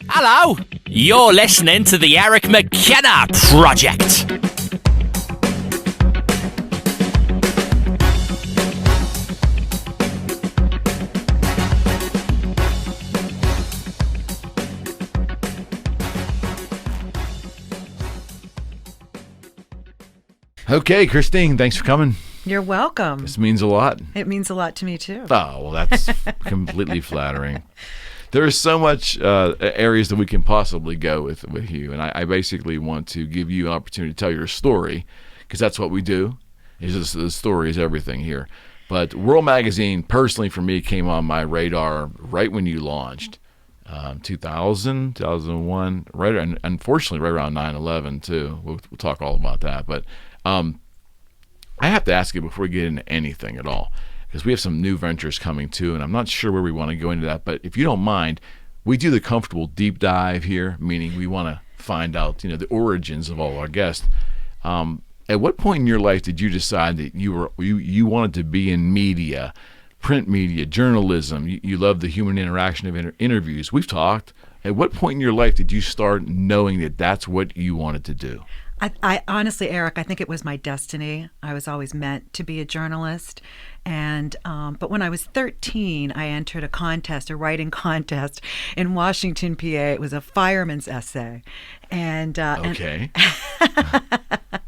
Hello, you're listening to the Eric McKenna Project. Okay, Christine, thanks for coming. You're welcome. This means a lot. It means a lot to me, too. Oh, well, that's completely flattering. There's so much areas that we can possibly go with you, and I basically want to give you an opportunity to tell your story, because that's what we do. The story is everything here. But Whirl Magazine, personally for me, came on my radar right when you launched, 2000, 2001, right, and unfortunately right around 9/11 too. We'll talk all about that, but I have to ask you before we get into anything at all, because we have some new ventures coming too, and I'm not sure where we want to go into that. But if you don't mind, we do the comfortable deep dive here, meaning we want to find out, the origins of all our guests. At what point in your life did you decide that you wanted to be in media, print media, journalism? You love the human interaction of interviews. We've talked. At what point in your life did you start knowing that that's what you wanted to do? I honestly, Eric, I think it was my destiny. I was always meant to be a journalist. And but when I was 13, I entered a writing contest in Washington, PA. It was a fireman's essay. Okay.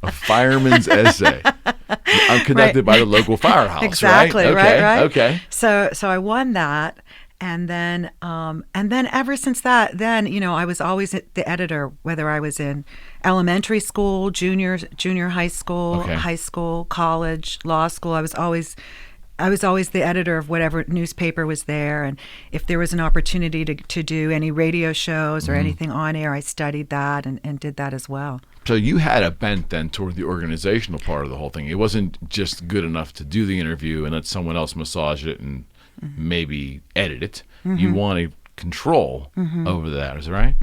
A fireman's essay. I'm conducted by the local firehouse, exactly, right? Right. Okay. So I won that. And then ever since that, I was always the editor, whether I was in elementary school, junior high school, high school, college, law school. I was always the editor of whatever newspaper was there. And if there was an opportunity to do any radio shows or anything on air, I studied that and did that as well. So you had a bent then toward the organizational part of the whole thing. It wasn't just good enough to do the interview and let someone else massage it and maybe edit it. You wanted control over that, is that right?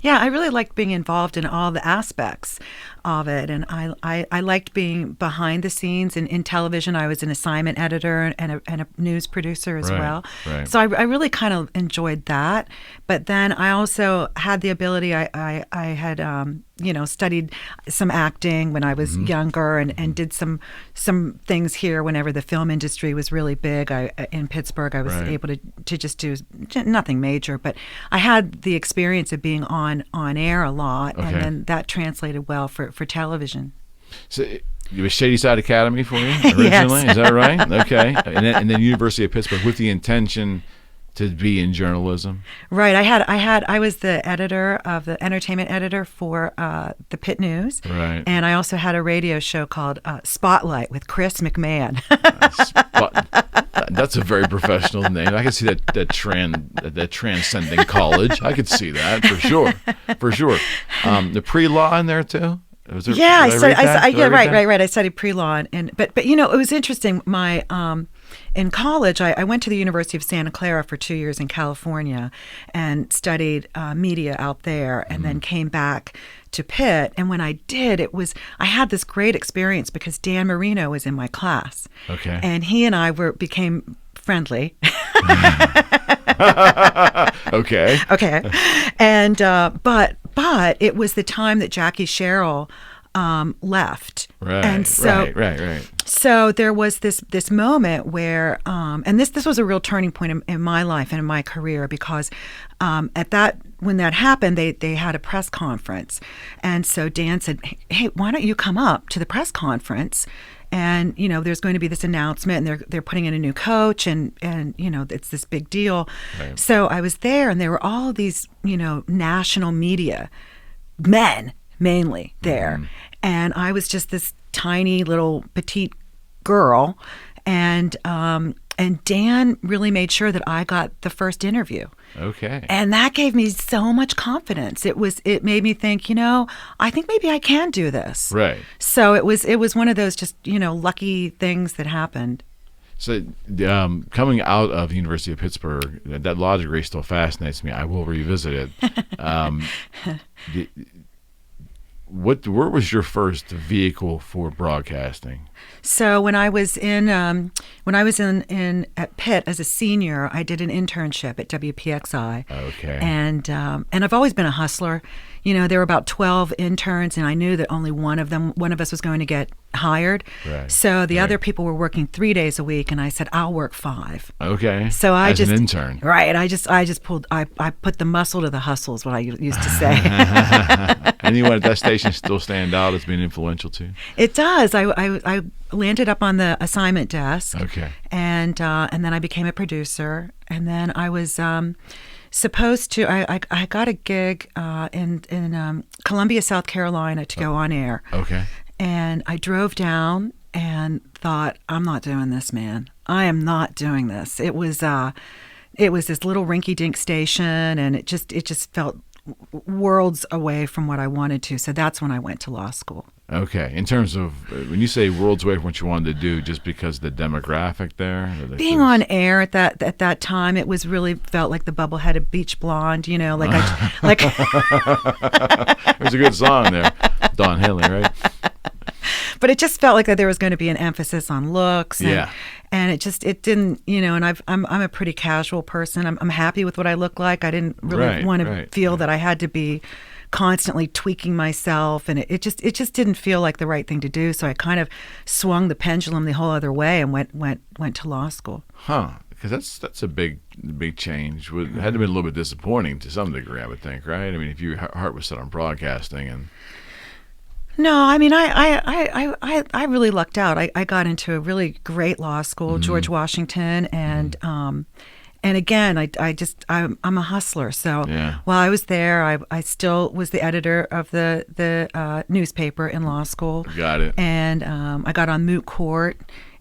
Yeah, I really liked being involved in all the aspects of it, and I liked being behind the scenes. In television, I was an assignment editor and a news producer as well. Right. So I really kind of enjoyed that. But then I also had the ability. I had studied some acting when I was younger, and did some things here whenever the film industry was really big. In Pittsburgh, I was able to just do nothing major, but I had the experience of being on air a lot, and then that translated well for television. So it was Shady Side Academy for you originally, Yes. Is that right? Okay, and then University of Pittsburgh with the intention to be in journalism. Right. I was the entertainment editor for the Pitt News. Right. And I also had a radio show called Spotlight with Chris McMahon. That's a very professional name. I can see that transcending college. I could see that for sure. The pre-law in there too. I studied pre-law, but it was interesting. In college, I went to the University of Santa Clara for 2 years in California and studied media out there, and then came back to Pitt. And when I did, I had this great experience because Dan Marino was in my class. Okay. And he and I became friendly. Okay. And but it was the time that Jackie Sherrill left. Right. And so, right. So there was this moment where, and this was a real turning point in my life and in my career, because when that happened, they had a press conference, and so Dan said, "Hey, why don't you come up to the press conference? And there's going to be this announcement, and they're putting in a new coach, and it's this big deal." Right. So I was there, and there were all these national media men mainly there, and I was just this tiny little petite girl, and Dan really made sure that I got the first interview. Okay. And that gave me so much confidence. It made me think, I think maybe I can do this. Right. So it was one of those just, lucky things that happened. So coming out of the University of Pittsburgh, that law degree still fascinates me. I will revisit it. where was your first vehicle for broadcasting? So when I was in at Pitt as a senior, I did an internship at WPXI. Okay. And I've always been a hustler. There were about 12 interns, and I knew that only one of us was going to get hired. Right. So the other people were working 3 days a week, and I said, I'll work 5. Okay. So as an intern. Right. I put the muscle to the hustle is what I used to say. Anyone at that station still stand out as being influential too? It does. I landed up on the assignment desk. Okay. And then I became a producer, and then I was supposed to. I got a gig in Columbia, South Carolina, to go on air. Okay. And I drove down and thought, I'm not doing this, man. I am not doing this. It was this little rinky-dink station, and it just felt worlds away from what I wanted to. So that's when I went to law school. Okay. In terms of when you say worlds away from what you wanted to do, just because the demographic there, being on air at that time, it was really felt like the bubble-headed beach blonde. Like there's a good song there, Don Henley, right? But it just felt like that there was going to be an emphasis on looks. Yeah. And it didn't, and I'm a pretty casual person. I'm happy with what I look like. I didn't really want to feel that I had to be constantly tweaking myself, and it just didn't feel like the right thing to do. So I kind of swung the pendulum the whole other way and went to law school. Huh. Because that's a big change. It had to be a little bit disappointing to some degree, I would think, right? I mean, if your heart was set on broadcasting and... No, I mean, I really lucked out. I got into a really great law school, George Washington, and again, I'm a hustler. So while I was there, I still was the editor of the newspaper in law school. Got it. And I got on moot court,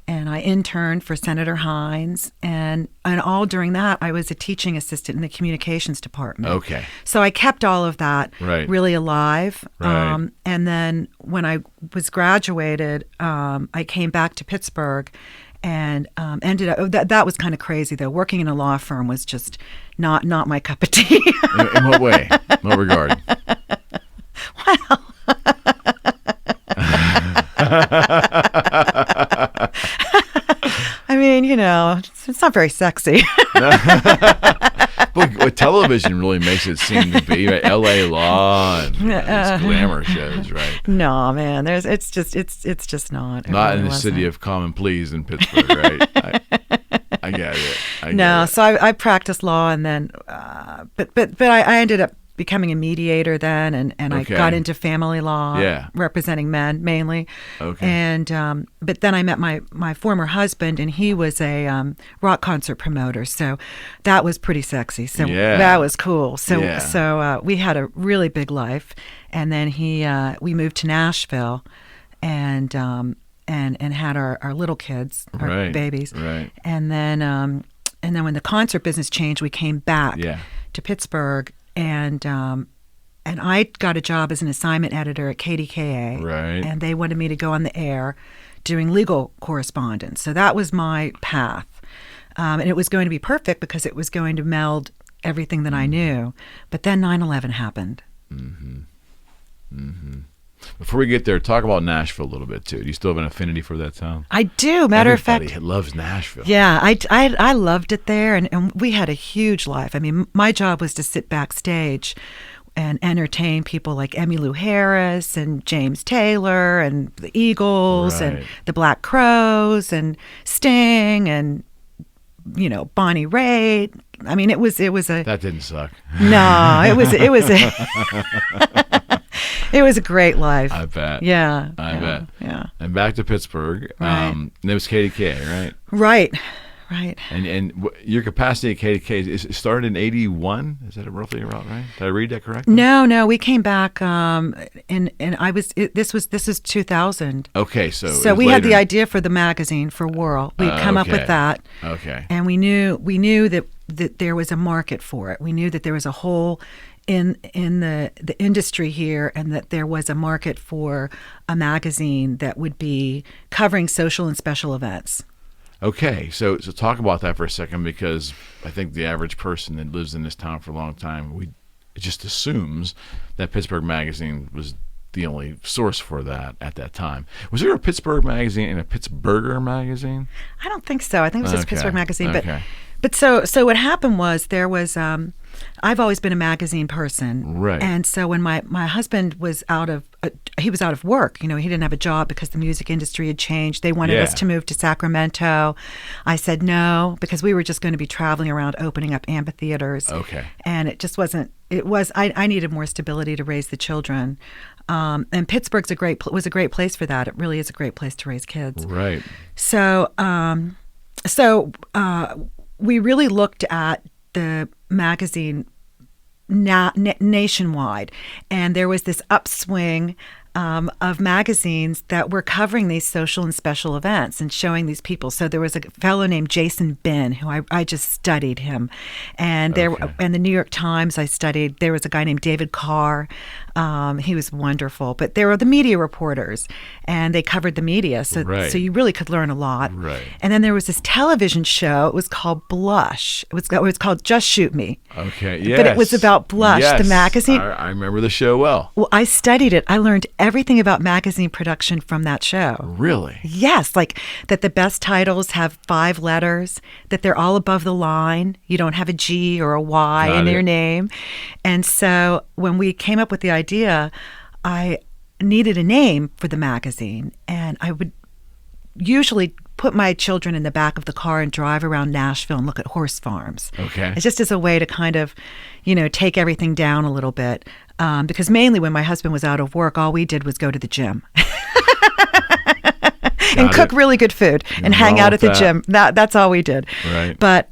and I interned for Senator Hines, and all during that, I was a teaching assistant in the communications department. Okay. So I kept all of that really alive. Right. And then when I was graduated, I came back to Pittsburgh, and ended up that was kind of crazy though. Working in a law firm was just not my cup of tea. In what way? In what regard? Well. I mean, it's not very sexy. But television really makes it seem to be right? L.A. Law and these glamour shows, right? No, man, it's just not. Not really in the city of Common Pleas in Pittsburgh, right? I get it. So I practiced law, and then, but I ended up becoming a mediator then, and I got into family law, representing men mainly. Okay. And but then I met my former husband, and he was a rock concert promoter, so that was pretty sexy. So that was cool. So we had a really big life, and then we moved to Nashville, and had our little kids, our babies, and then when the concert business changed, we came back to Pittsburgh. And I got a job as an assignment editor at KDKA. Right. And they wanted me to go on the air doing legal correspondence. So that was my path. And it was going to be perfect because it was going to meld everything that I knew. But then 9/11 happened. Mm-hmm. Mm-hmm. Before we get there, talk about Nashville a little bit too. Do you still have an affinity for that town? I do. Matter of fact, everybody loves Nashville. Yeah, I loved it there, and we had a huge life. I mean, my job was to sit backstage and entertain people like Emmylou Harris and James Taylor and the Eagles and the Black Crowes and Sting and Bonnie Raitt. I mean, it was a that didn't suck. No, it was a it was a great life. I bet. Yeah. I bet. Yeah. And back to Pittsburgh. Right. And it was KDK, right? Right. And your capacity at KDK started in 81? Is that roughly about right? Did I read that correctly? No, we came back this was 2000. Okay, so we had the idea for the magazine for Whirl. We'd come up with that. Okay. And we knew that there was a market for it. We knew that there was a hole in the industry here, and that there was a market for a magazine that would be covering social and special events. Okay, so talk about that for a second, because I think the average person that lives in this town for a long time, it just assumes that Pittsburgh Magazine was the only source for that at that time. Was there a Pittsburgh magazine and a Pittsburgher magazine? I don't think so. I think it was just Okay. Pittsburgh Magazine. Okay. But so what happened was there was I've always been a magazine person, Right. And so when my husband was out of work, he didn't have a job because the music industry had changed. They wanted us Yeah. to move to Sacramento. I said no because we were just going to be traveling around opening up amphitheaters. Okay. And it just wasn't. It was. I needed more stability to raise the children. And Pittsburgh's was a great place for that. It really is a great place to raise kids. Right. So, we really looked at the magazine nationwide, and there was this upswing of magazines that were covering these social and special events and showing these people. So there was a fellow named Jason Bin, who I just studied him, and and the New York Times I studied. There was a guy named David Carr. He was wonderful, but there were the media reporters, and they covered the media, so Right. so you really could learn a lot. Right. And then there was this television show. It was called Blush. It was called Just Shoot Me. Okay. Yes. But it was about Blush, the Yes. magazine. I remember the show well. Well, I studied it. I learned everything about magazine production from that show. Really? Yes, like that the best titles have 5 letters, that they're all above the line. You don't have a G or a Y Got in it. your name. And so when we came up with the idea, I needed a name for the magazine, and I would usually put my children in the back of the car and drive around Nashville and look at horse farms. Okay. It's just as a way to kind of, take everything down a little bit. Because mainly when my husband was out of work, all we did was go to the gym. And cook really good food and hang out at the gym. That's all we did. Right. But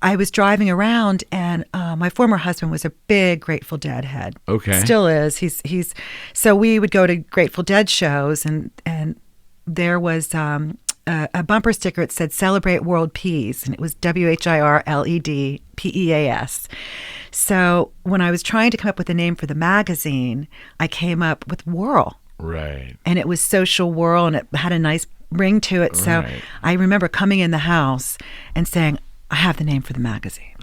I was driving around, and my former husband was a big Grateful Dead head. Okay. Still is. He's so we would go to Grateful Dead shows, and there was a bumper sticker. It said "Celebrate World Peace," and it was WHIRLEDPEAS. So when I was trying to come up with a name for the magazine, I came up with Whirl. Right. And it was Social Whirl, and it had a nice ring to it. So Right. I remember coming in the house and saying, I have the name for the magazine.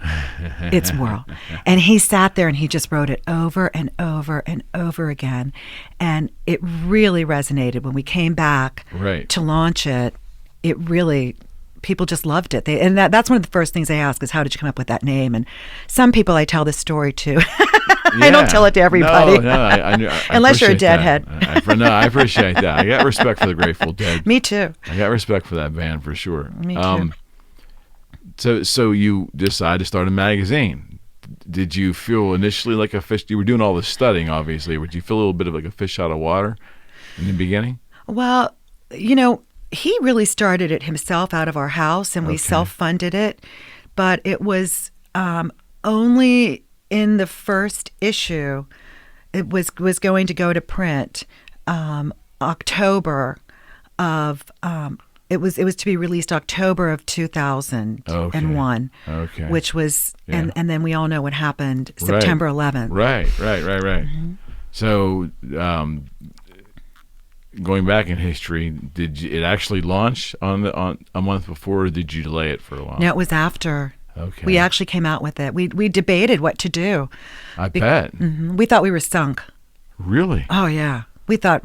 It's Whirl. And he sat there and he just wrote it over and over and over again. And it really resonated when we came back Right. to launch it. It really, people just loved it. And that's one of the first things they ask is, how did you come up with that name? And some people I tell this story to. I don't tell it to everybody. No, I Unless you're a appreciate deadhead. that. No, I appreciate that. I got respect for the Grateful Dead. Me too. I got respect for that band for sure. Me too. So you decided to start a magazine. Did you feel initially like a fish? You were doing all this studying, obviously. Would you feel a little bit of like a fish out of water in the beginning? Well, he really started it himself out of our house, and we self-funded it. But it was only in the first issue. It was going to go to print October of. It was to be released October of 2001. Okay. Which was, Yeah. and then we all know what happened September 11th. Right. Mm-hmm. So, going back in history, did it actually launch on a month before, or did you delay it for a while? No, it was after. Okay. We actually came out with it. We debated what to do. I bet. We thought we were sunk. Really? Oh yeah, we thought.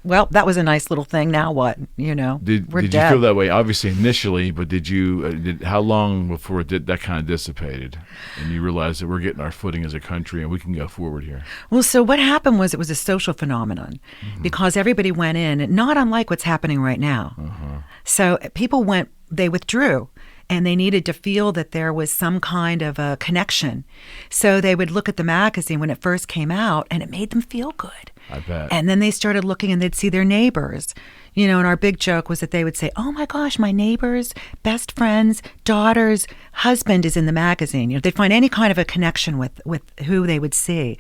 Well, that was a nice little thing. Now what? Did we're you dead. feel that way? Obviously, initially, but did you? How long before that kind of dissipated, and you realized that we're getting our footing as a country and we can go forward here? Well, so what happened was it was a social phenomenon because everybody went in, not unlike what's happening right now. So people they withdrew. And they needed to feel that there was some kind of a connection. So they would look at the magazine when it first came out, and it made them feel good. I bet. And then they started looking, and they'd see their neighbors. And our big joke was that they would say, oh my gosh, my neighbor's best friend's daughter's husband is in the magazine. They'd find any kind of a connection with who they would see.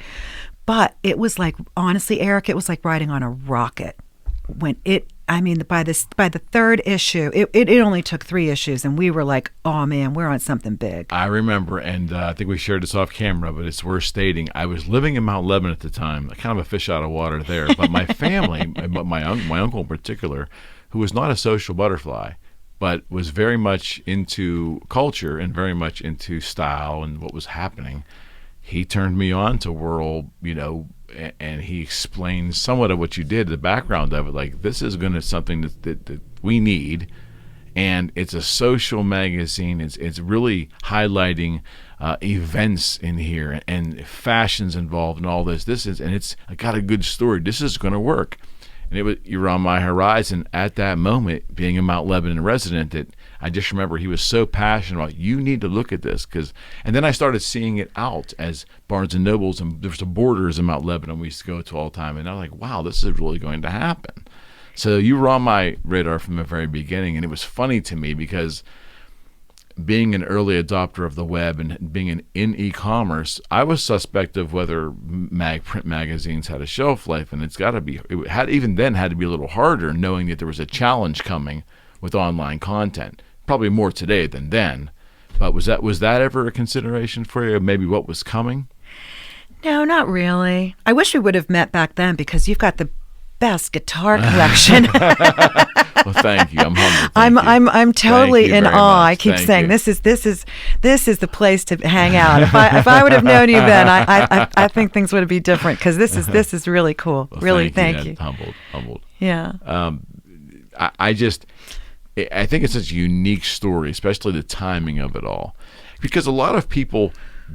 But it was like, honestly, Eric, it was like riding on a rocket. By the third issue, it only took 3 issues, and we were like, oh man, we're on something big. I remember, and I think we shared this off camera, but it's worth stating. I was living in Mount Lebanon at the time, kind of a fish out of water there. But my family, my uncle in particular, who was not a social butterfly, but was very much into culture and very much into style and what was happening, he turned me on to Whirl, and he explained somewhat of what you did, the background of it. Like, this is going to something that we need, and it's a social magazine. It's really highlighting events in here and fashions involved and all this. It's got a good story. This is going to work. And you were on my horizon at that moment, being a Mount Lebanon resident, that I just remember he was so passionate about, you need to look at this. And then I started seeing it out as Barnes & Nobles, and there's the Borders in Mount Lebanon we used to go to all the time. And I was like, wow, this is really going to happen. So you were on my radar from the very beginning. And it was funny to me because being an early adopter of the web and being in e-commerce, I was suspect of whether print magazines had a shelf life, and it had to be a little harder, knowing that there was a challenge coming with online content. Probably more today than then. But was that ever a consideration for you? Maybe what was coming? No, not really. I wish we would have met back then, because you've got the best guitar collection. Well, thank you. I'm humbled. I'm totally in awe. I keep saying you. this is the place to hang out. If I would have known you then, I think things would be different, because this is really cool. Well, really, thank you. Humbled. Yeah. I think it's such a unique story, especially the timing of it all, because a lot of people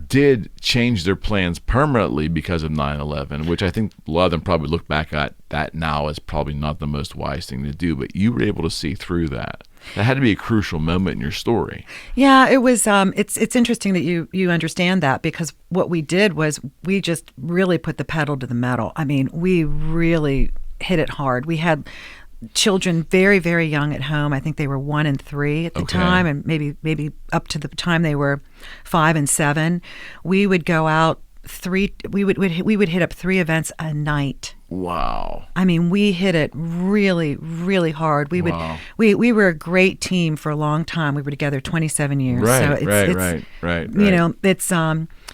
did change their plans permanently because of 9/11, which I think a lot of them probably look back at that now as probably not the most wise thing to do, but you were able to see through that. That had to be a crucial moment in your story. Yeah, it was. It's interesting that you understand that, because what we did was we just really put the pedal to the metal. I mean, we really hit it hard. We had children very, very young at home. I think they were 1 and 3 at the time, and maybe up to the time they were 5 and 7. We would go out we would hit up 3 events a night. Wow. I mean, we hit it really, really hard. We were a great team for a long time. We were together 27 years. Right, so right.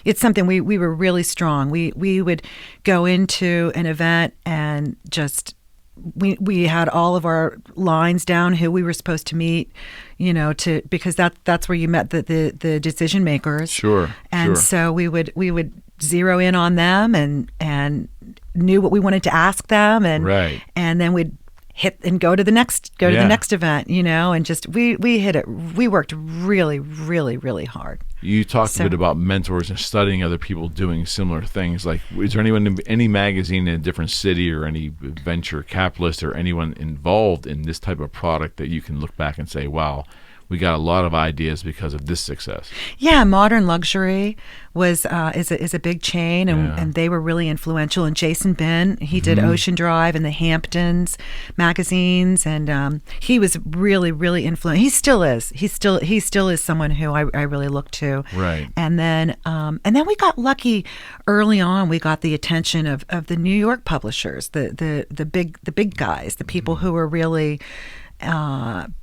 It's something we were really strong. We would go into an event and just we had all of our lines down, who we were supposed to meet, because that's where you met the decision makers. Sure. And so we would zero in on them and knew what we wanted to ask them, and then we'd hit and go to the next event, and just we hit it. We worked really, really, really hard. You talked a bit about mentors and studying other people doing similar things. Like, is there anyone in any magazine in a different city, or any venture capitalist, or anyone involved in this type of product that you can look back and say, wow, we got a lot of ideas because of this success? Yeah, Modern Luxury is a big chain, and they were really influential. And Jason Ben, he did Ocean Drive and the Hamptons magazines, and he was really, really influential. He still is. He still is someone who I really look to. Right. And then we got lucky early on. We got the attention of the New York publishers, the big guys, the people who were really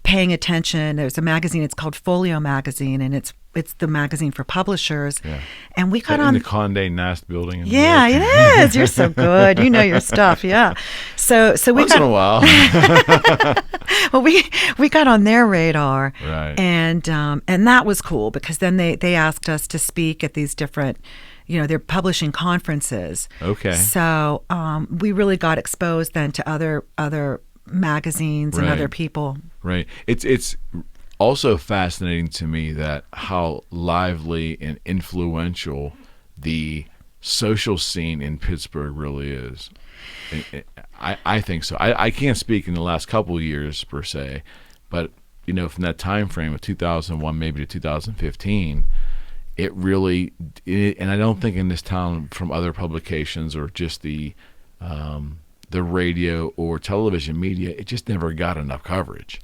paying attention. There's a magazine, it's called Folio Magazine, and it's the magazine for publishers. Yeah. And we got in on the Condé Nast building. Yeah, it is. You're so good. You know your stuff. Yeah. So we once in a while. Well, we got on their radar. Right. And that was cool, because then they asked us to speak at these different, they're publishing conferences. Okay. So we really got exposed then to other magazines and other people. Right. It's also fascinating to me that how lively and influential the social scene in Pittsburgh really is. I think so. I can't speak in the last couple of years per se, but from that time frame of 2001 maybe to 2015, it really, and I don't think in this town, from other publications or just the radio or television media, it just never got enough coverage.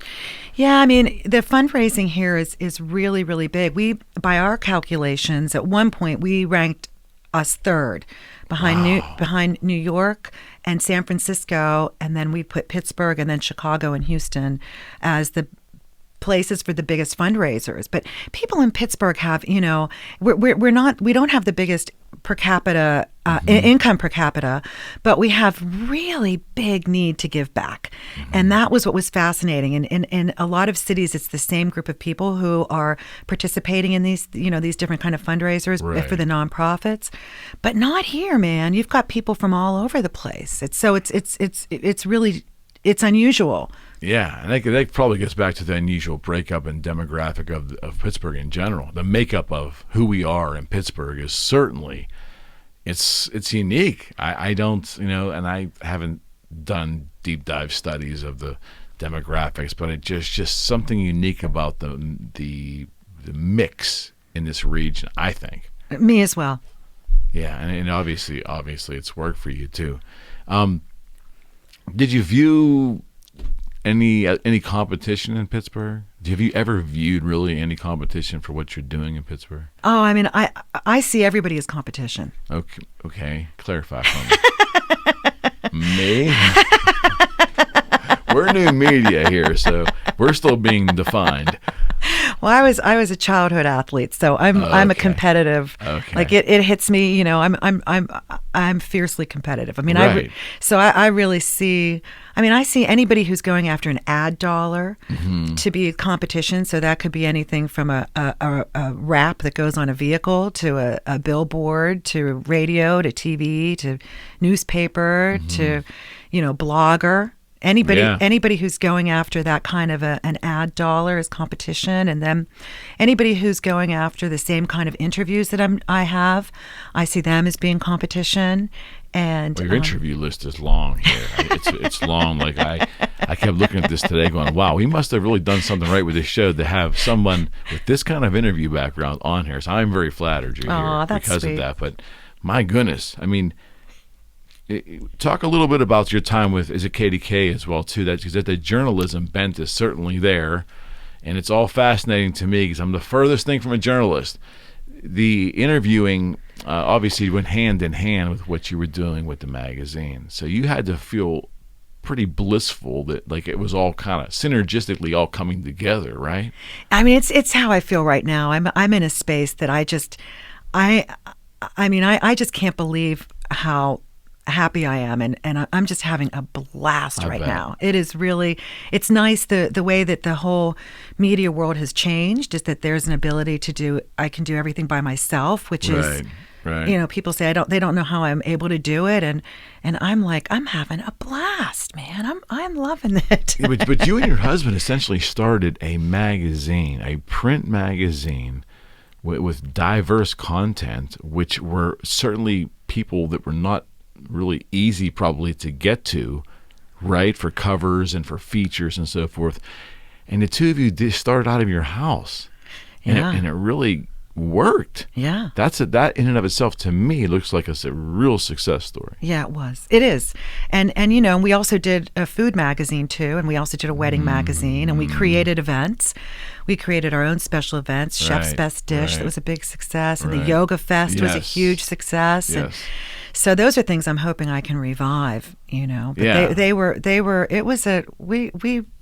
Yeah, I mean, the fundraising here is really, really big. By our calculations, at one point we ranked us third behind New York and San Francisco, and then we put Pittsburgh and then Chicago and Houston as the places for the biggest fundraisers. But people in Pittsburgh have, we don't have the biggest per capita income per capita, but we have really big need to give back. And that was what was fascinating. And in a lot of cities, it's the same group of people who are participating in these, these different kind of fundraisers for the nonprofits, but not here, man. You've got people from all over the place. It's really unusual. Yeah, and that probably gets back to the unusual breakup and demographic of Pittsburgh in general. The makeup of who we are in Pittsburgh is certainly it's unique. I don't, and I haven't done deep dive studies of the demographics, but it just something unique about the mix in this region, I think. Me as well. Yeah, and obviously it's worked for you too. Did you view any competition in Pittsburgh? Have you ever viewed really any competition for what you're doing in Pittsburgh? Oh, I mean, I see everybody as competition. Okay. Clarify for me. Me? We're new media here, so we're still being defined. Well, I was a childhood athlete, so I'm a competitive. Okay. Like it hits me. I'm fiercely competitive. I mean, right. I really see. I mean, I see anybody who's going after an ad dollar to be a competition. So that could be anything from a wrap that goes on a vehicle to a billboard to radio to TV to newspaper to blogger. Anybody who's going after that kind of an ad dollar is competition, and then anybody who's going after the same kind of interviews that I have, I see them as being competition. And your interview list is long here. It's long. Like I kept looking at this today, going, "Wow, we must have really done something right with this show to have someone with this kind of interview background on here." So I'm very flattered you're here because sweet. of that. But my goodness, I mean. Talk a little bit about your time with, is it KDK as well, too? Because the journalism bent is certainly there, and it's all fascinating to me because I'm the furthest thing from a journalist. The interviewing obviously went hand in hand with what you were doing with the magazine. So you had to feel pretty blissful that like it was all kind of synergistically all coming together, right? I mean, it's how I feel right now. I'm in a space that I just can't believe how happy I am, and I'm just having a blast right now. It is really, it's nice the way that the whole media world has changed is that there's an ability I can do everything by myself, which is people say they don't know how I'm able to do it, and I'm like, I'm having a blast, man. I'm loving it. but you and your husband essentially started a magazine, a print magazine with diverse content, which were certainly people that were not really easy probably to get to, right, for covers and for features and so forth. And the two of you started out of your house, and it really worked. Yeah, that in and of itself to me looks like a real success story. Yeah, it is. And we also did a food magazine too, and we also did a wedding magazine, and we created events. We created our own special events, Chef's Best Dish, that was a big success, and the Yoga Fest was a huge success. Yes. And so those are things I'm hoping I can revive, But they were. It was we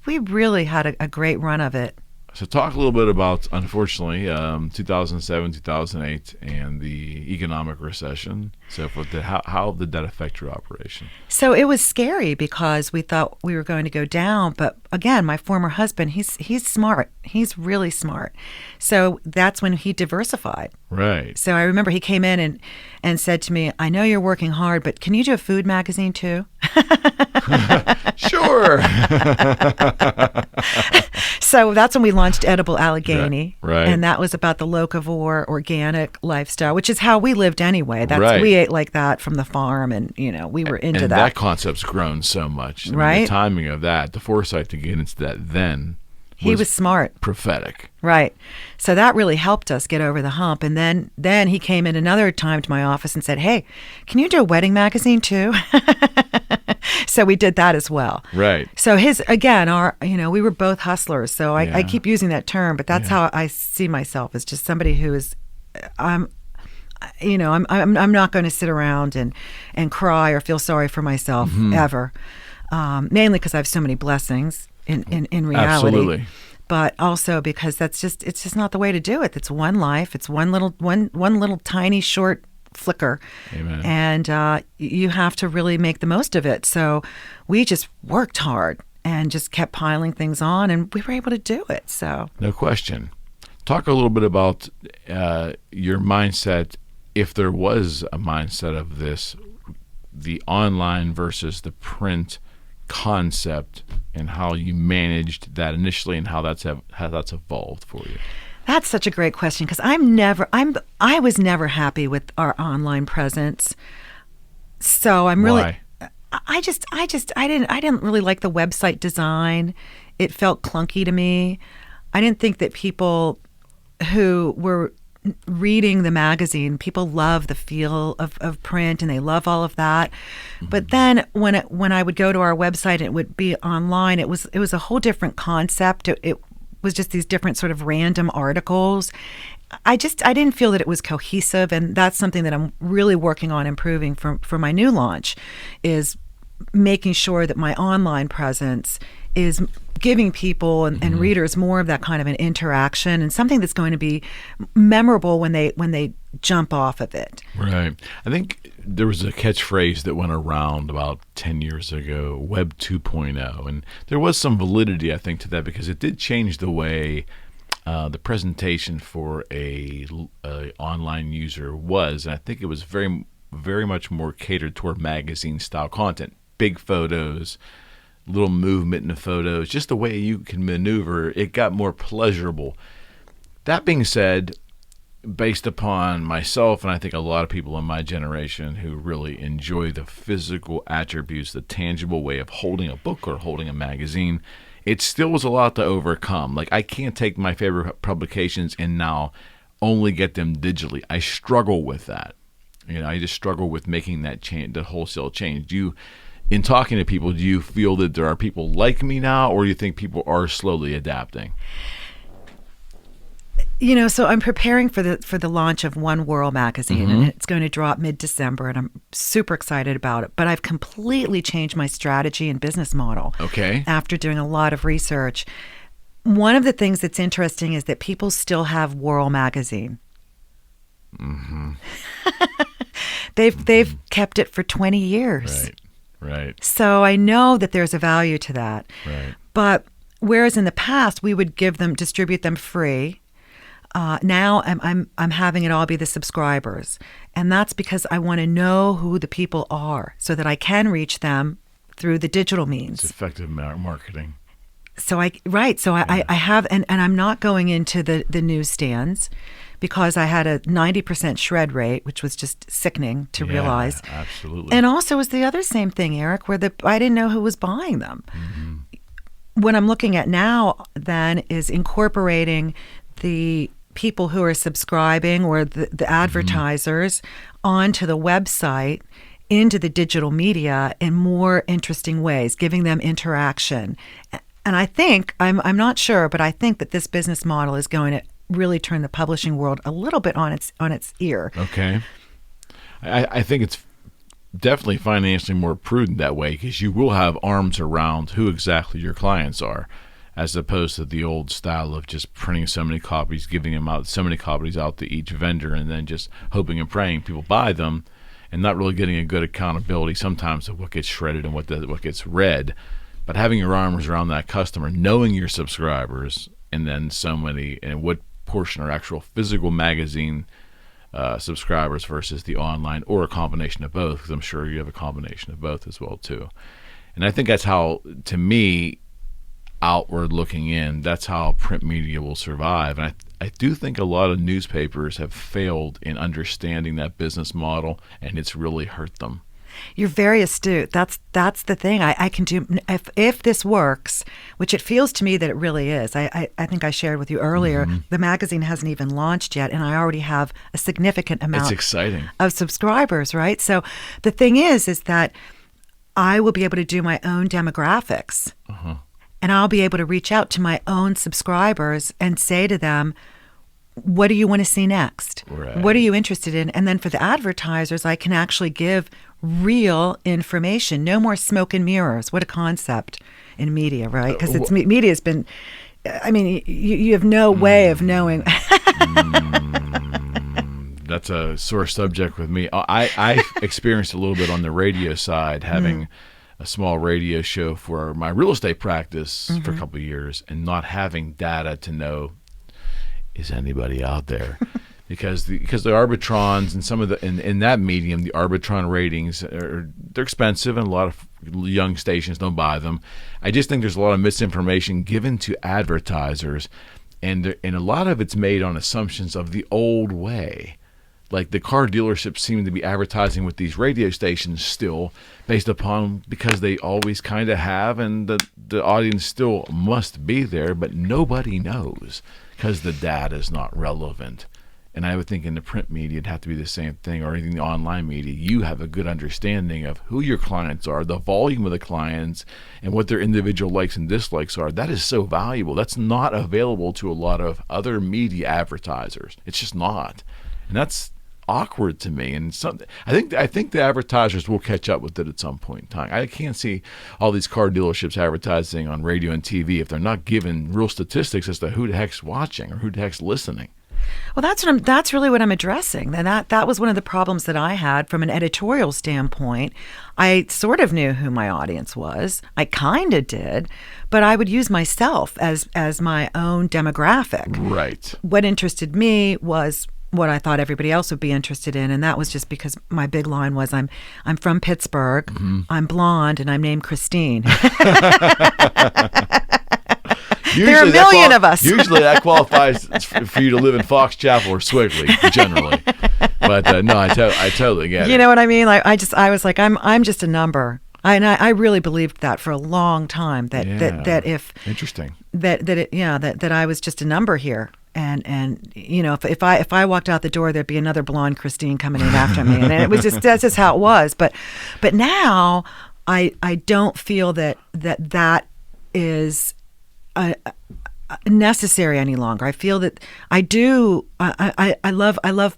really had a great run of it. So talk a little bit about, unfortunately, 2007, 2008, and the economic recession. So how did that affect your operation? So it was scary because we thought we were going to go down. But again, my former husband, he's smart. He's really smart. So that's when he diversified. Right. So I remember he came in and said to me, I know you're working hard, but can you do a food magazine too? Sure. So that's when we launched Edible Allegheny. Right. And that was about the locavore, organic lifestyle, which is how we lived anyway. We ate like that from the farm, and we were into and that. That concept's grown so much. Right. The timing of that, the foresight to get into that then. He was smart. Prophetic. Right. So that really helped us get over the hump. And then he came in another time to my office and said, hey, can you do a wedding magazine too? So we did that as well. Right. So we were both hustlers. So I keep using that term, but that's how I see myself, as just somebody who is, I'm not going to sit around and cry or feel sorry for myself ever. Mainly because I have so many blessings in reality. Absolutely. But also because it's just not the way to do it. It's one life. It's one little tiny short flicker. Amen. And you have to really make the most of it. So we just worked hard and just kept piling things on, and we were able to do it. So No question. Talk a little bit about your mindset, if there was a mindset of this, the online versus the print concept, and how you managed that initially, and how that's evolved for you. That's such a great question, because I was never happy with our online presence. So I'm really, Why? I didn't really like the website design. It felt clunky to me. I didn't think that people who were reading the magazine, people love the feel of print, and they love all of that. But then when I would go to our website and it would be online, it was a whole different concept. It was just these different sort of random articles. I didn't feel that it was cohesive, and that's something that I'm really working on improving for my new launch, is making sure that my online presence is giving people and readers more of that kind of an interaction, and something that's going to be memorable when they jump off of it. Right. I think there was a catchphrase that went around about 10 years ago, Web 2.0, and there was some validity, I think, to that, because it did change the way the presentation for a online user was, and I think it was very, very much more catered toward magazine-style content, big photos, little movement in the photos, just the way you can maneuver, it got more pleasurable. That being said, based upon myself, and I think a lot of people in my generation who really enjoy the physical attributes, the tangible way of holding a book or holding a magazine, it still was a lot to overcome. Like, I can't take my favorite publications and now only get them digitally. I struggle with that. I just struggle with making that change, the wholesale change. In talking to people, do you feel that there are people like me now, or do you think people are slowly adapting? So I'm preparing for the launch of One Whirl Magazine, and it's going to drop mid-December, and I'm super excited about it. But I've completely changed my strategy and business model. Okay. After doing a lot of research. One of the things that's interesting is that people still have Whirl Magazine. Mm-hmm. They've kept it for 20 years. Right. So I know that there's a value to that. Right. But whereas in the past we would distribute them free, now I'm having it all be the subscribers, and that's because I want to know who the people are, so that I can reach them through the digital means. It's effective marketing. So I have, and I'm not going into the newsstands, because I had a 90% shred rate, which was just sickening to realize. Absolutely. And also, it was the other same thing, Eric, where I didn't know who was buying them. Mm-hmm. What I'm looking at now, then, is incorporating the people who are subscribing, or the advertisers, onto the website, into the digital media in more interesting ways, giving them interaction. And I think, I'm not sure, but I think that this business model is going to really turn the publishing world a little bit on its ear. Okay. I think it's definitely financially more prudent that way, because you will have arms around who exactly your clients are, as opposed to the old style of just printing so many copies, giving them out so many copies out to each vendor, and then just hoping and praying people buy them, and not really getting a good accountability sometimes of what gets shredded and what gets read. But having your arms around that customer, knowing your subscribers, and then so many, and what portion are actual physical magazine subscribers versus the online, or a combination of both, because I'm sure you have a combination of both as well too. And I think that's how, to me, outward looking in, that's how print media will survive. And I do think a lot of newspapers have failed in understanding that business model, and it's really hurt them. You're very astute. That's the thing. I can do, if this works, which it feels to me that it really is. I think I shared with you earlier, the magazine hasn't even launched yet, and I already have a significant amount of subscribers, right? So the thing is that I will be able to do my own demographics, and I'll be able to reach out to my own subscribers and say to them, what do you want to see next? Right. What are you interested in? And then for the advertisers, I can actually give real information. No more smoke and mirrors. What a concept in media, right? Because media has been, I mean, you have no way of knowing. that's a sore subject with me. I experienced a little bit on the radio side, having a small radio show for my real estate practice for a couple of years, and not having data to know, is anybody out there? because the Arbitrons and some of the in that medium, the Arbitron ratings they're expensive, and a lot of young stations don't buy them. I just think there's a lot of misinformation given to advertisers, and a lot of it's made on assumptions of the old way. Like the car dealerships seem to be advertising with these radio stations still based upon because they always kind of have, and the audience still must be there, but nobody knows because the data is not relevant. And I would think in the print media it'd have to be the same thing, or in the online media. You have a good understanding of who your clients are, the volume of the clients, and what their individual likes and dislikes are. That is so valuable. That's not available to a lot of other media advertisers. It's just not. And that's awkward to me, and I think the advertisers will catch up with it at some point in time. I can't see all these car dealerships advertising on radio and TV if they're not given real statistics as to who the heck's watching or who the heck's listening. Well, that's really what I'm addressing. And that was one of the problems that I had from an editorial standpoint. I sort of knew who my audience was. I kind of did, but I would use myself as my own demographic. Right. What interested me was what I thought everybody else would be interested in, and that was just because my big line was I'm from Pittsburgh, I'm blonde, and I'm named Christine. There are a million of us. Usually that qualifies for you to live in Fox Chapel or Swigley, generally. But no, I totally get it. You know what I mean? Like I was like, I'm just a number. I really believed that for a long time. That if interesting that I was just a number here. And you know, if I walked out the door, there'd be another blonde Christine coming in after me, and it was that's just how it was. But now I don't feel that is necessary any longer. I feel that I do. I love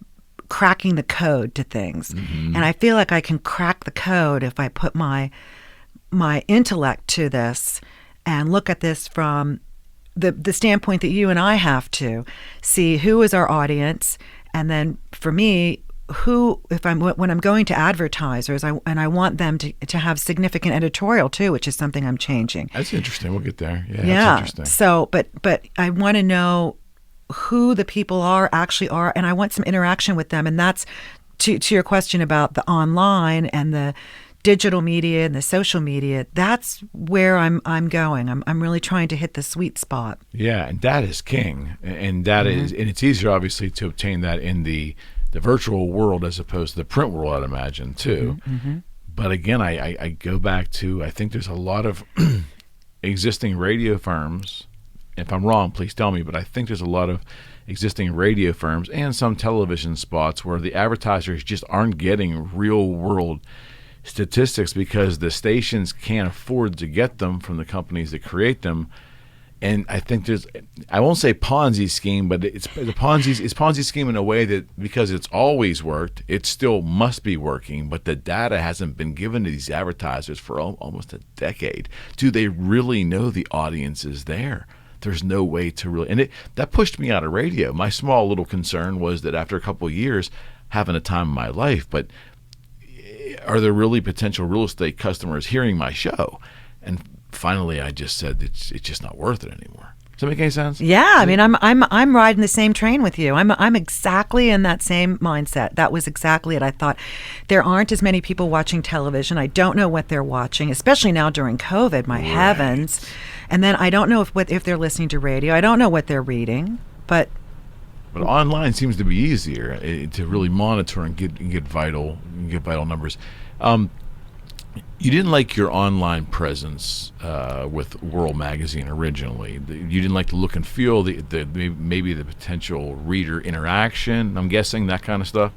cracking the code to things, and I feel like I can crack the code if I put my intellect to this and look at this from the standpoint that you and I have to see who is our audience, and then for me, when I'm going to advertisers, I want them to have significant editorial too, which is something I'm changing. That's interesting. We'll get there. Yeah. That's interesting. So, but I want to know who the people actually are, and I want some interaction with them, and that's to your question about the online and the digital media and the social media. That's where I'm going. I'm really trying to hit the sweet spot. Yeah, and that is king, and that is, and it's easier obviously to obtain that in the virtual world as opposed to the print world, I'd imagine too. But again, I go back to, I think there's a lot of existing radio firms. If I'm wrong, please tell me, but I think there's a lot of existing radio firms and some television spots where the advertisers just aren't getting real world statistics because the stations can't afford to get them from the companies that create them. And I think I won't say Ponzi scheme, but it's Ponzi scheme in a way that because it's always worked, it still must be working, but the data hasn't been given to these advertisers for almost a decade. Do they really know the audience is there? There's no way to really, and that pushed me out of radio. My small little concern was that after a couple of years, having a time of my life, but are there really potential real estate customers hearing my show? And finally, I just said it's just not worth it anymore. Does that make any sense? Yeah, I mean, I'm riding the same train with you. I'm exactly in that same mindset. That was exactly it. I thought there aren't as many people watching television. I don't know what they're watching, especially now during COVID. My heavens! And then I don't know if they're listening to radio. I don't know what they're reading, but online seems to be easier to really monitor and get vital numbers. You didn't like your online presence with Whirl Magazine originally. You didn't like the look and feel, maybe the potential reader interaction. I'm guessing that kind of stuff.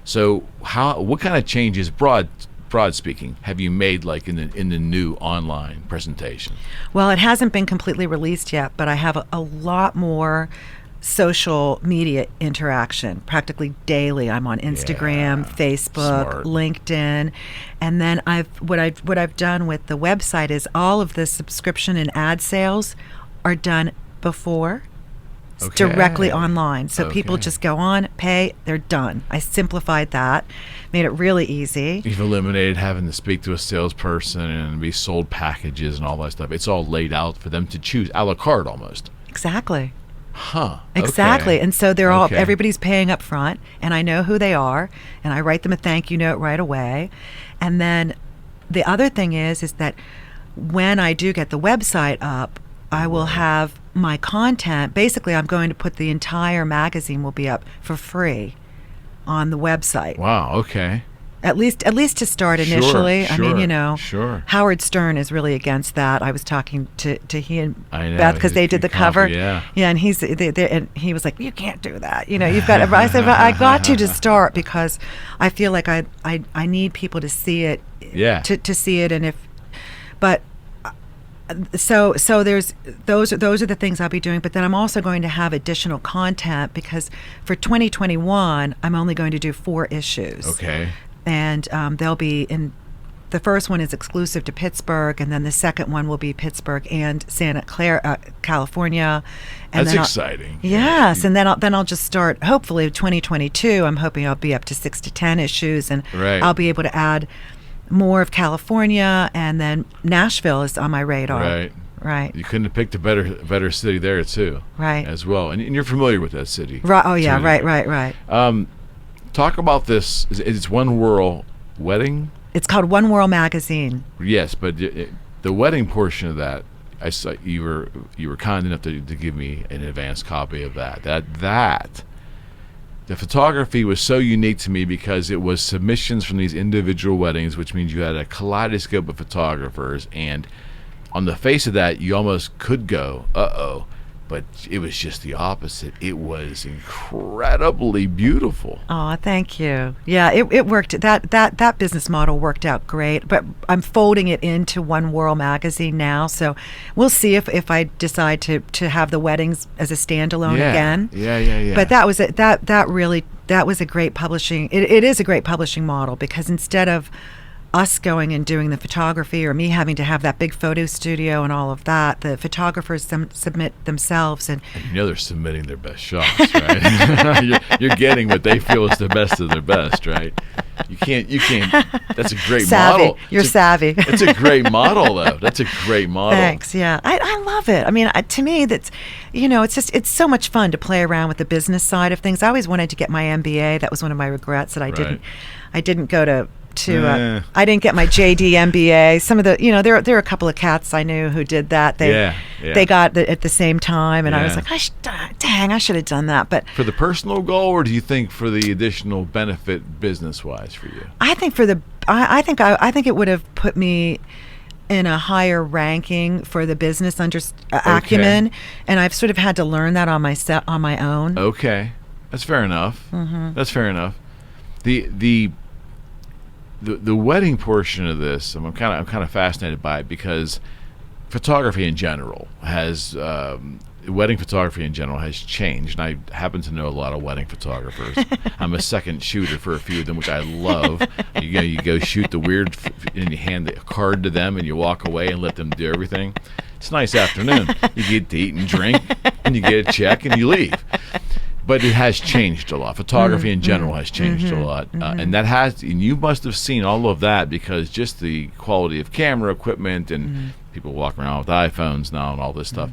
So what kind of changes, broad speaking, have you made like in the new online presentation? Well, it hasn't been completely released yet, but I have a lot more social media interaction practically daily. I'm on Instagram, Facebook, smart. LinkedIn, and then what I've done with the website is all of the subscription and ad sales are done before It's directly Okay. online. So people Okay. just go on, pay, they're done. I simplified that, made it really easy. You've eliminated having to speak to a salesperson and be sold packages and all that stuff. It's all laid out for them to choose, a la carte almost. Exactly. Huh. Exactly. Okay. And so they're all, Okay. everybody's paying up front, and I know who they are, and I write them a thank you note right away. And then the other thing is that when I do get the website up, I will have my content. Basically, I'm going to put the entire magazine will be up for free on the website. Wow. Okay. At least to start Sure, initially. I mean, sure, sure. Howard Stern is really against that. I was talking to he and I know, Beth because they his did the cover, cover. yeah. And and he was like, "You can't do that. You've got." I said, "But I got to start because I feel like I need people to see it. Yeah. To see it, and but. So there's those are the things I'll be doing, but then I'm also going to have additional content because for 2021 I'm only going to do 4 issues. Okay. And they'll be the first one is exclusive to Pittsburgh, and then the second one will be Pittsburgh and Santa Clara, California. And That's then exciting. Yes, and then I'll just start. Hopefully, 2022. I'm hoping I'll be up to 6 to 10 issues, and Right. I'll be able to add more of California, and then Nashville is on my radar. Right. Right. You couldn't have picked a better city there too. Right. As well, and you're familiar with that city. Right. Oh yeah. too. Right. Talk about this. It's One Whirl Wedding. It's called One Whirl Magazine. Yes, but the wedding portion of that, I saw you were kind enough to give me an advanced copy of that. The photography was so unique to me because it was submissions from these individual weddings, which means you had a kaleidoscope of photographers, and on the face of that, you almost could go, uh-oh, but it was just the opposite. It was incredibly beautiful. Oh, thank you. Yeah, it worked. That business model worked out great. But I'm folding it into One Whirl Magazine now, so we'll see if I decide to have the weddings as a standalone again. Yeah. But that was that was a great publishing. It is a great publishing model because instead of us going and doing the photography or me having to have that big photo studio and all of that, the photographers submit themselves, and they're submitting their best shots, right? you're getting what they feel is the best of their best, right? You can't. That's a great savvy. model. You're savvy. It's a great model, though. That's a great model. Thanks. Yeah, I love it. I mean, to me, that's it's so much fun to play around with the business side of things. I always wanted to get my MBA. That was one of my regrets that I didn't go to. I didn't get my JD MBA. Some of the, there are a couple of cats I knew who did that. They got it at the same time, and I was like, I should have done that. But for the personal goal, or do you think for the additional benefit business-wise for you? I think I think it would have put me in a higher ranking for the business acumen, and I've sort of had to learn that on my own. Okay, that's fair enough. Mm-hmm. That's fair enough. The wedding portion of this, I'm kind of fascinated by it because photography in general wedding photography in general has changed, and I happen to know a lot of wedding photographers. I'm a second shooter for a few of them, which I love. You go shoot the weird, and you hand the card to them, and you walk away and let them do everything. It's a nice afternoon. You get to eat and drink, and you get a check, and you leave. But it has changed a lot. Photography in general has changed a lot. And you must have seen all of that because just the quality of camera equipment and people walking around with iPhones now and all this stuff.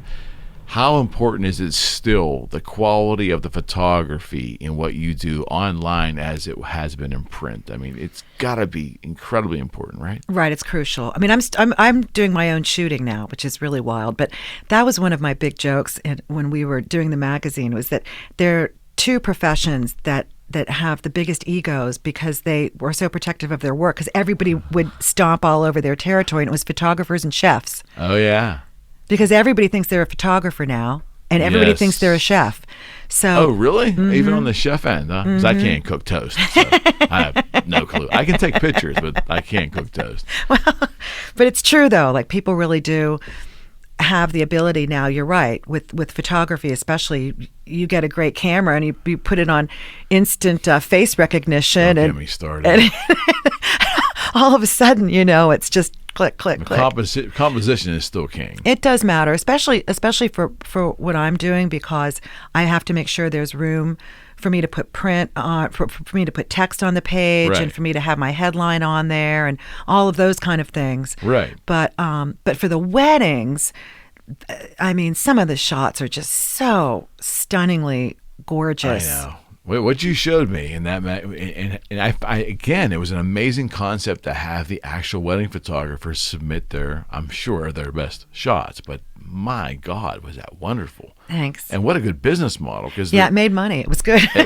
How important is it still, the quality of the photography in what you do online as it has been in print? I mean, it's got to be incredibly important, right? Right, it's crucial. I mean, I'm doing my own shooting now, which is really wild. But that was one of my big jokes when we were doing the magazine, was that there are 2 professions that have the biggest egos because they were so protective of their work, because everybody would stomp all over their territory, and it was photographers and chefs. Oh, yeah. Because everybody thinks they're a photographer now, and everybody thinks they're a chef. So, oh, really? Even on the chef end, huh? Because I can't cook toast, so I have no clue. I can take pictures, but I can't cook toast. Well, but it's true, though. Like, people really do have the ability now. You're right. With photography, especially, you get a great camera, and you put it on instant face recognition. Don't and get me started. And all of a sudden, it's just click, click, The click. composition is still king. It does matter, especially for what I'm doing, because I have to make sure there's room for me to put print on, for me to put text on the page, Right. and for me to have my headline on there, and all of those kind of things. Right. But for the weddings, I mean, some of the shots are just so stunningly gorgeous. I know. What you showed me in that, and I again, it was an amazing concept to have the actual wedding photographers submit I'm sure, their best shots. But my God, was that wonderful! Thanks. And what a good business model, because Yeah, it made money. It was good. the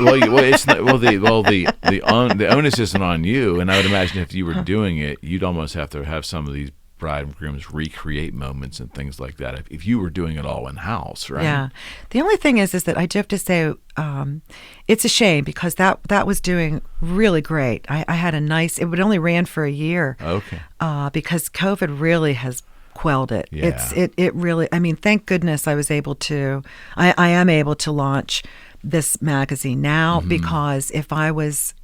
onus isn't on you. And I would imagine if you were doing it, you'd almost have to have some of these bride and grooms recreate moments and things like that if you were doing it all in house, right? Yeah. The only thing is that I do have to say, it's a shame, because that was doing really great. I had a nice. It only ran for a year. Okay. Because COVID really has quelled it. Yeah. It really. I mean, thank goodness I was able to. I am able to launch this magazine now, because if I was.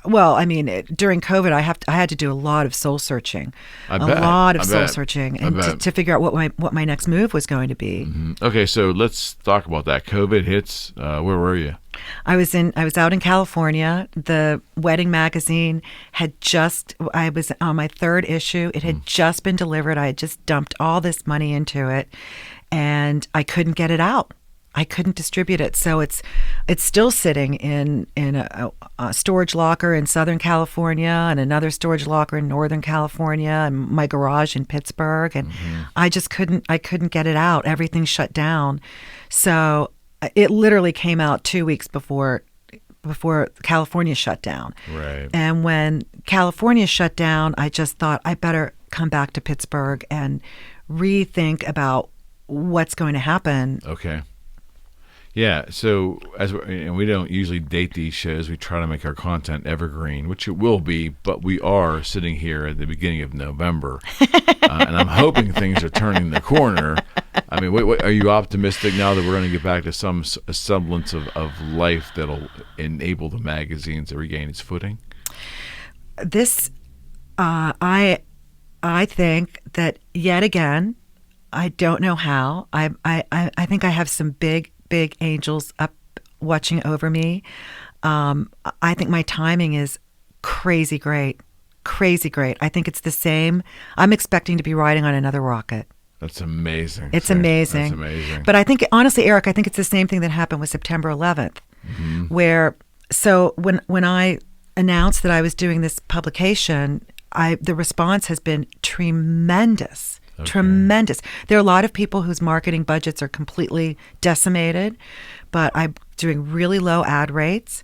Well, I mean, during COVID, I had to do a lot of soul searching, and to figure out what my next move was going to be. Okay, so let's talk about that. COVID hits. Where were you? I was out in California. The wedding magazine I was on my third issue. It had just been delivered. I had just dumped all this money into it, and I couldn't get it out. I couldn't distribute it, so it's still sitting in a storage locker in Southern California, and another storage locker in Northern California, and my garage in Pittsburgh, and I couldn't get it out. Everything shut down, so it literally came out 2 weeks before California shut down. Right. And when California shut down, I just thought I better come back to Pittsburgh and rethink about what's going to happen. Okay. Yeah, so and we don't usually date these shows. We try to make our content evergreen, which it will be, but we are sitting here at the beginning of November, and I'm hoping things are turning the corner. I mean, are you optimistic now that we're going to get back to some semblance of life that'll enable the magazine to regain its footing? This, I think that yet again, I don't know how. I think I have some big angels up watching over me. I think my timing is crazy great. I think it's the same. I'm expecting to be riding on another rocket. That's amazing. It's amazing. That's amazing. But I think, honestly, Eric, I think it's the same thing that happened with September 11th, when I announced that I was doing this publication, the response has been tremendous. Okay. Tremendous. There are a lot of people whose marketing budgets are completely decimated, but I'm doing really low ad rates,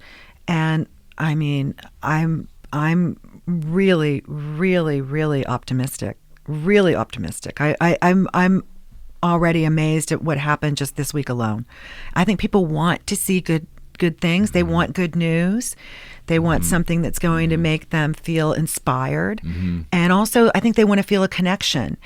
and I mean, I'm really, really, really optimistic. Really optimistic. I'm already amazed at what happened just this week alone. I think people want to see good things. They want good news. They want something that's going to make them feel inspired, and also I think they want to feel a connection.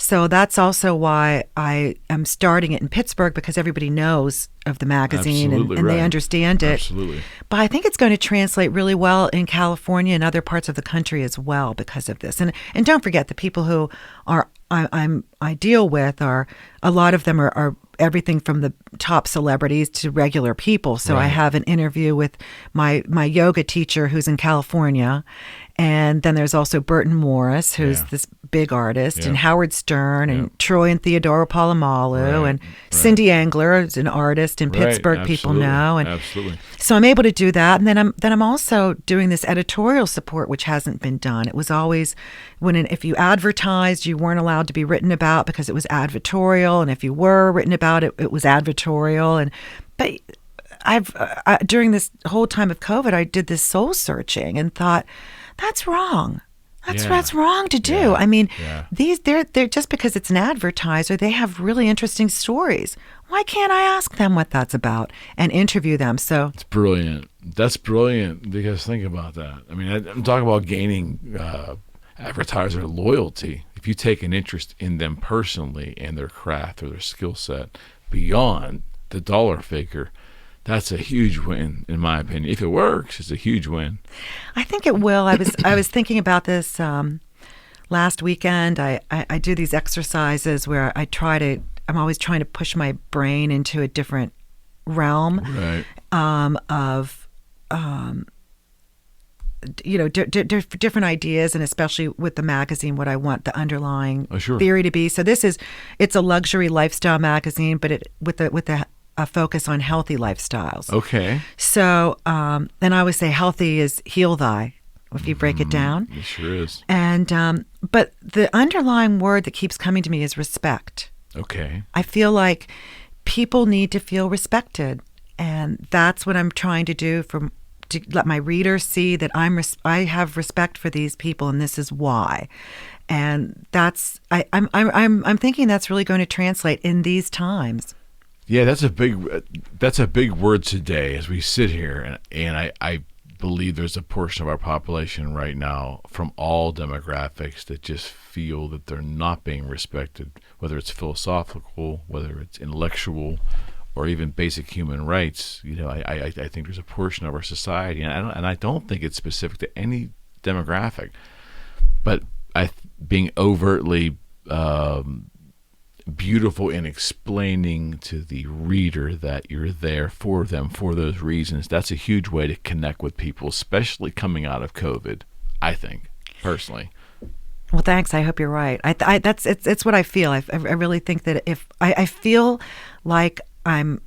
So that's also why I am starting it in Pittsburgh, because everybody knows of the magazine and they understand it. Absolutely. But I think it's going to translate really well in California and other parts of the country as well because of this. And don't forget, the people who I deal with a lot of them are everything from the top celebrities to regular people. So I have an interview with my yoga teacher who's in California. And then there's also Burton Morris, who's this big artist, and Howard Stern, and Troy and Theodora Polamalu, and Cindy Angler is an artist in Pittsburgh. People know, and so I'm able to do that. And then I'm also doing this editorial support, which hasn't been done. It was always if you advertised, you weren't allowed to be written about because it was advertorial, and if you were written about, it was advertorial. But I've during this whole time of COVID, I did this soul searching and thought, that's wrong. That's wrong to do. Yeah. I mean, they're just because it's an advertiser, they have really interesting stories. Why can't I ask them what that's about and interview them? So it's brilliant. That's brilliant, because think about that. I mean, I'm talking about gaining advertiser loyalty. If you take an interest in them personally and their craft or their skill set beyond the dollar figure, that's a huge win, in my opinion. If it works, it's a huge win. I think it will. I was thinking about this last weekend I do these exercises where I'm always trying to push my brain into a different realm of different ideas, and especially with the magazine, what I want the underlying theory to be. So it's a luxury lifestyle magazine, but with a focus on healthy lifestyles. Okay. So, and I always say healthy is heal thy, if you break it down. It sure is. And, but the underlying word that keeps coming to me is respect. Okay. I feel like people need to feel respected. And that's what I'm trying to do to let my readers see that I have respect for these people, and this is why. And I'm thinking that's really going to translate in these times. Yeah, that's a big word today as we sit here, and I believe there's a portion of our population right now from all demographics that just feel that they're not being respected, whether it's philosophical, whether it's intellectual, or even basic human rights. I think there's a portion of our society, and I don't think it's specific to any demographic, but being overtly beautiful in explaining to the reader that you're there for them for those reasons. That's a huge way to connect with people, especially coming out of COVID, I think, personally. Well, thanks. I hope you're right. It's what I feel. I really think that if I feel like I'm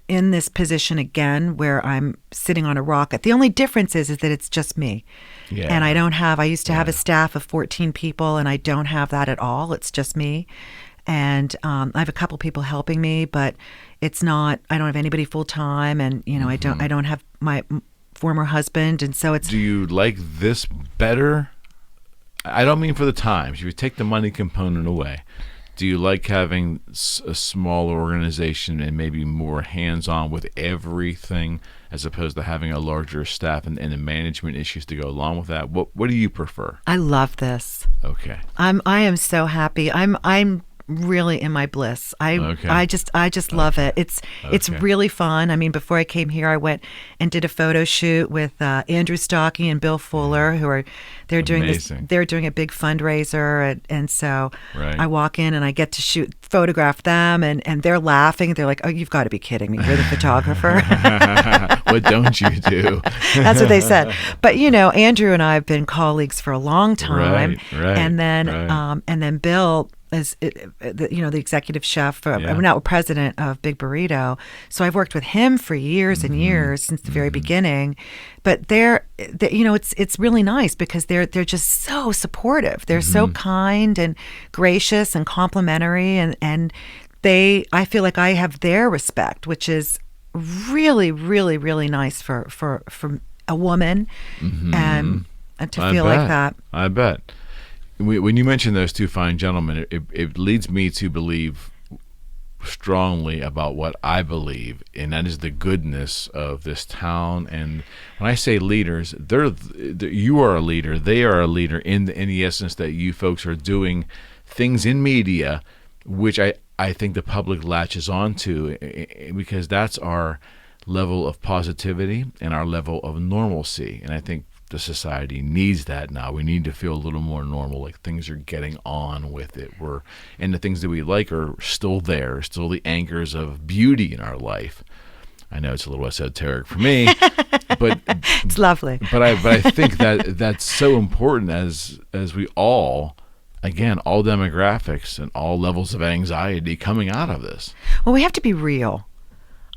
in this position again where I'm sitting on a rocket. The only difference is that it's just me. Yeah. And I used to have a staff of 14 people, and I don't have that at all. It's just me. And I have a couple people helping me, but it's not, I don't have anybody full time, and I don't have my former husband, and so it's. Do you like this better? I don't mean for the times. If you take the money component away, do you like having a smaller organization and maybe more hands-on with everything, as opposed to having a larger staff and the management issues to go along with that? What do you prefer? I love this. Okay. I am so happy. I'm really in my bliss. I just love it. It's really fun. I mean, before I came here, I went and did a photo shoot with Andrew Stocky and Bill Fuller, they're doing a big fundraiser, and so I walk in and I get to photograph them, and they're laughing. They're like, "Oh, you've got to be kidding me! You're the photographer." What don't you do? That's what they said. But Andrew and I have been colleagues for a long time, right, and then Bill is the executive chef, now president of Big Burrito. So I've worked with him for years and years, since the very beginning. But it's really nice because they're just so supportive. They're so kind and gracious and complimentary, and I feel like I have their respect, which is really, really, really nice for a woman, and to feel like that. I bet. When you mention those two fine gentlemen, it leads me to believe strongly about what I believe, and that is the goodness of this town. And when I say leaders, you are a leader, they are a leader in the essence that you folks are doing things in media, which I think the public latches onto, because that's our level of positivity and our level of normalcy. And I think the society needs that now. We need to feel a little more normal, like things are getting on with it. And the things that we like are still there, still the anchors of beauty in our life. I know it's a little esoteric for me, but it's lovely. But I think that's so important as we all, again, all demographics and all levels of anxiety coming out of this. Well, we have to be real.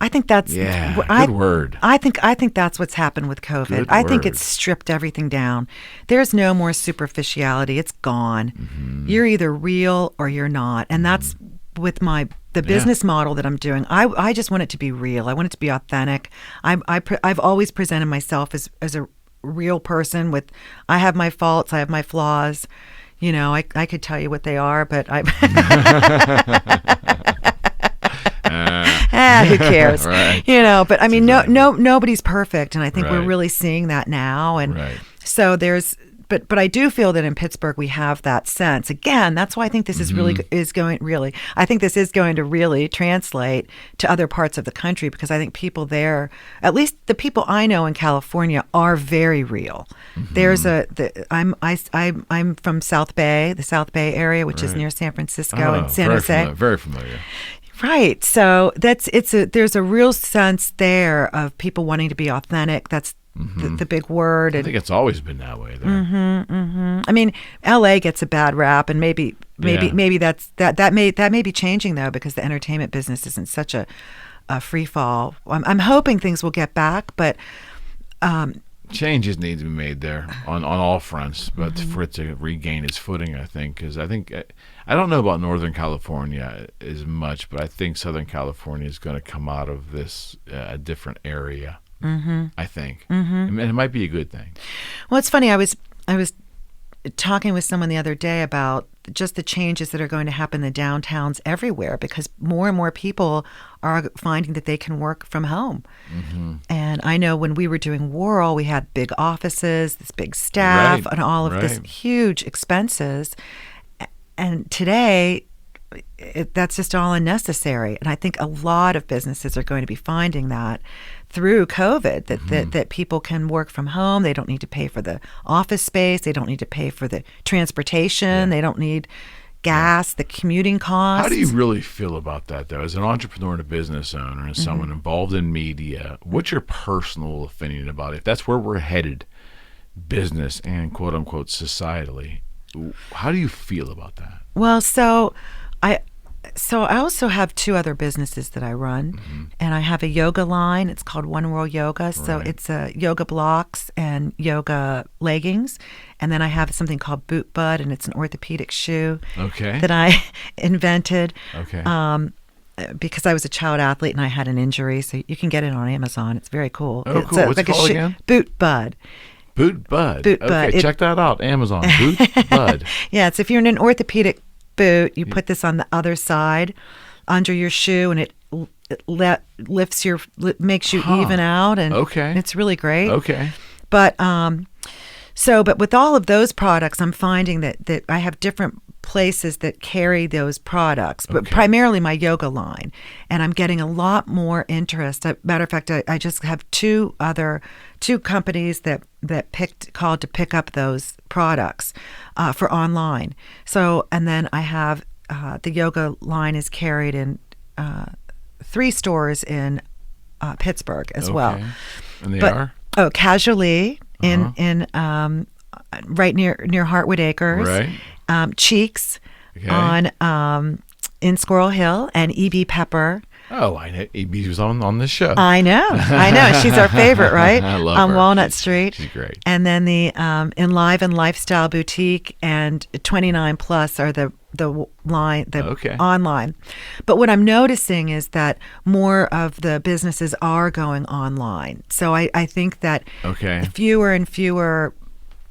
I think that's good word. I think that's what's happened with COVID. I think it's stripped everything down. There's no more superficiality. It's gone. Mm-hmm. You're either real or you're not, and that's with the business model that I'm doing. I just want it to be real. I want it to be authentic. I've always presented myself as a real person. I have my faults. I have my flaws. I could tell you what they are, but who cares? Right. But I mean, nobody's perfect, and I think we're really seeing that now. And so but I do feel that in Pittsburgh we have that sense. Again, that's why I think this is I think this is going to really translate to other parts of the country, because I think people there, at least the people I know in California, are very real. There's I'm from South Bay, the South Bay area, which is near San Francisco and San Jose. Very familiar. Right. So there's a real sense there of people wanting to be authentic. That's the big word. I think it's always been that way there. I mean, LA gets a bad rap, and maybe that may be changing though, because the entertainment business isn't such a free fall. I'm hoping things will get back, but changes need to be made there on all fronts, but for it to regain its footing, I think, because I don't know about Northern California as much, but I think Southern California is going to come out of this a different area. I think, and it might be a good thing. Well, it's funny. I was talking with someone the other day about just the changes that are going to happen in the downtowns everywhere, because more and more people are finding that they can work from home. And I know when we were doing Whirl, we had big offices, this big staff, and all of this huge expenses. And today, that's just all unnecessary. And I think a lot of businesses are going to be finding that through COVID, that people can work from home. They don't need to pay for the office space. They don't need to pay for the transportation. They don't need gas, the commuting costs. How do you really feel about that, though? As an entrepreneur and a business owner and someone involved in media, what's your personal opinion about it? If that's where we're headed, business and quote-unquote societally, how do you feel about that? Well, so I also have two other businesses that I run, and I have a yoga line. It's called One Whirl Yoga. So it's yoga blocks and yoga leggings. And then I have something called Boot Bud, and it's an orthopedic shoe that I invented because I was a child athlete and I had an injury. So you can get it on Amazon. It's very cool. Oh, cool. What's it called again? Boot Bud. Boot Bud. Boot Bud. Okay, check that out. Amazon. Boot Bud. Yeah, it's if you're in an orthopedic boot, you put this on the other side under your shoe, and it makes you even out, and it's really great. But but with all of those products, I'm finding that I have different places that carry those products, but primarily my yoga line, and I'm getting a lot more interest. Matter of fact, I just have two companies that called to pick up those products for online. So, and then I have the yoga line is carried in 3 stores in Pittsburgh as well. And they are? Oh, Casually in right near Hartwood Acres. Cheeks on in Squirrel Hill, and E.B. Pepper. Oh, I know. E.B. was on this show. I know. She's our favorite, right? I love on her. Walnut Street. She's great. And then the Enliven Lifestyle Boutique and 29 Plus are the line, online. But what I'm noticing is that more of the businesses are going online. So I think that fewer and fewer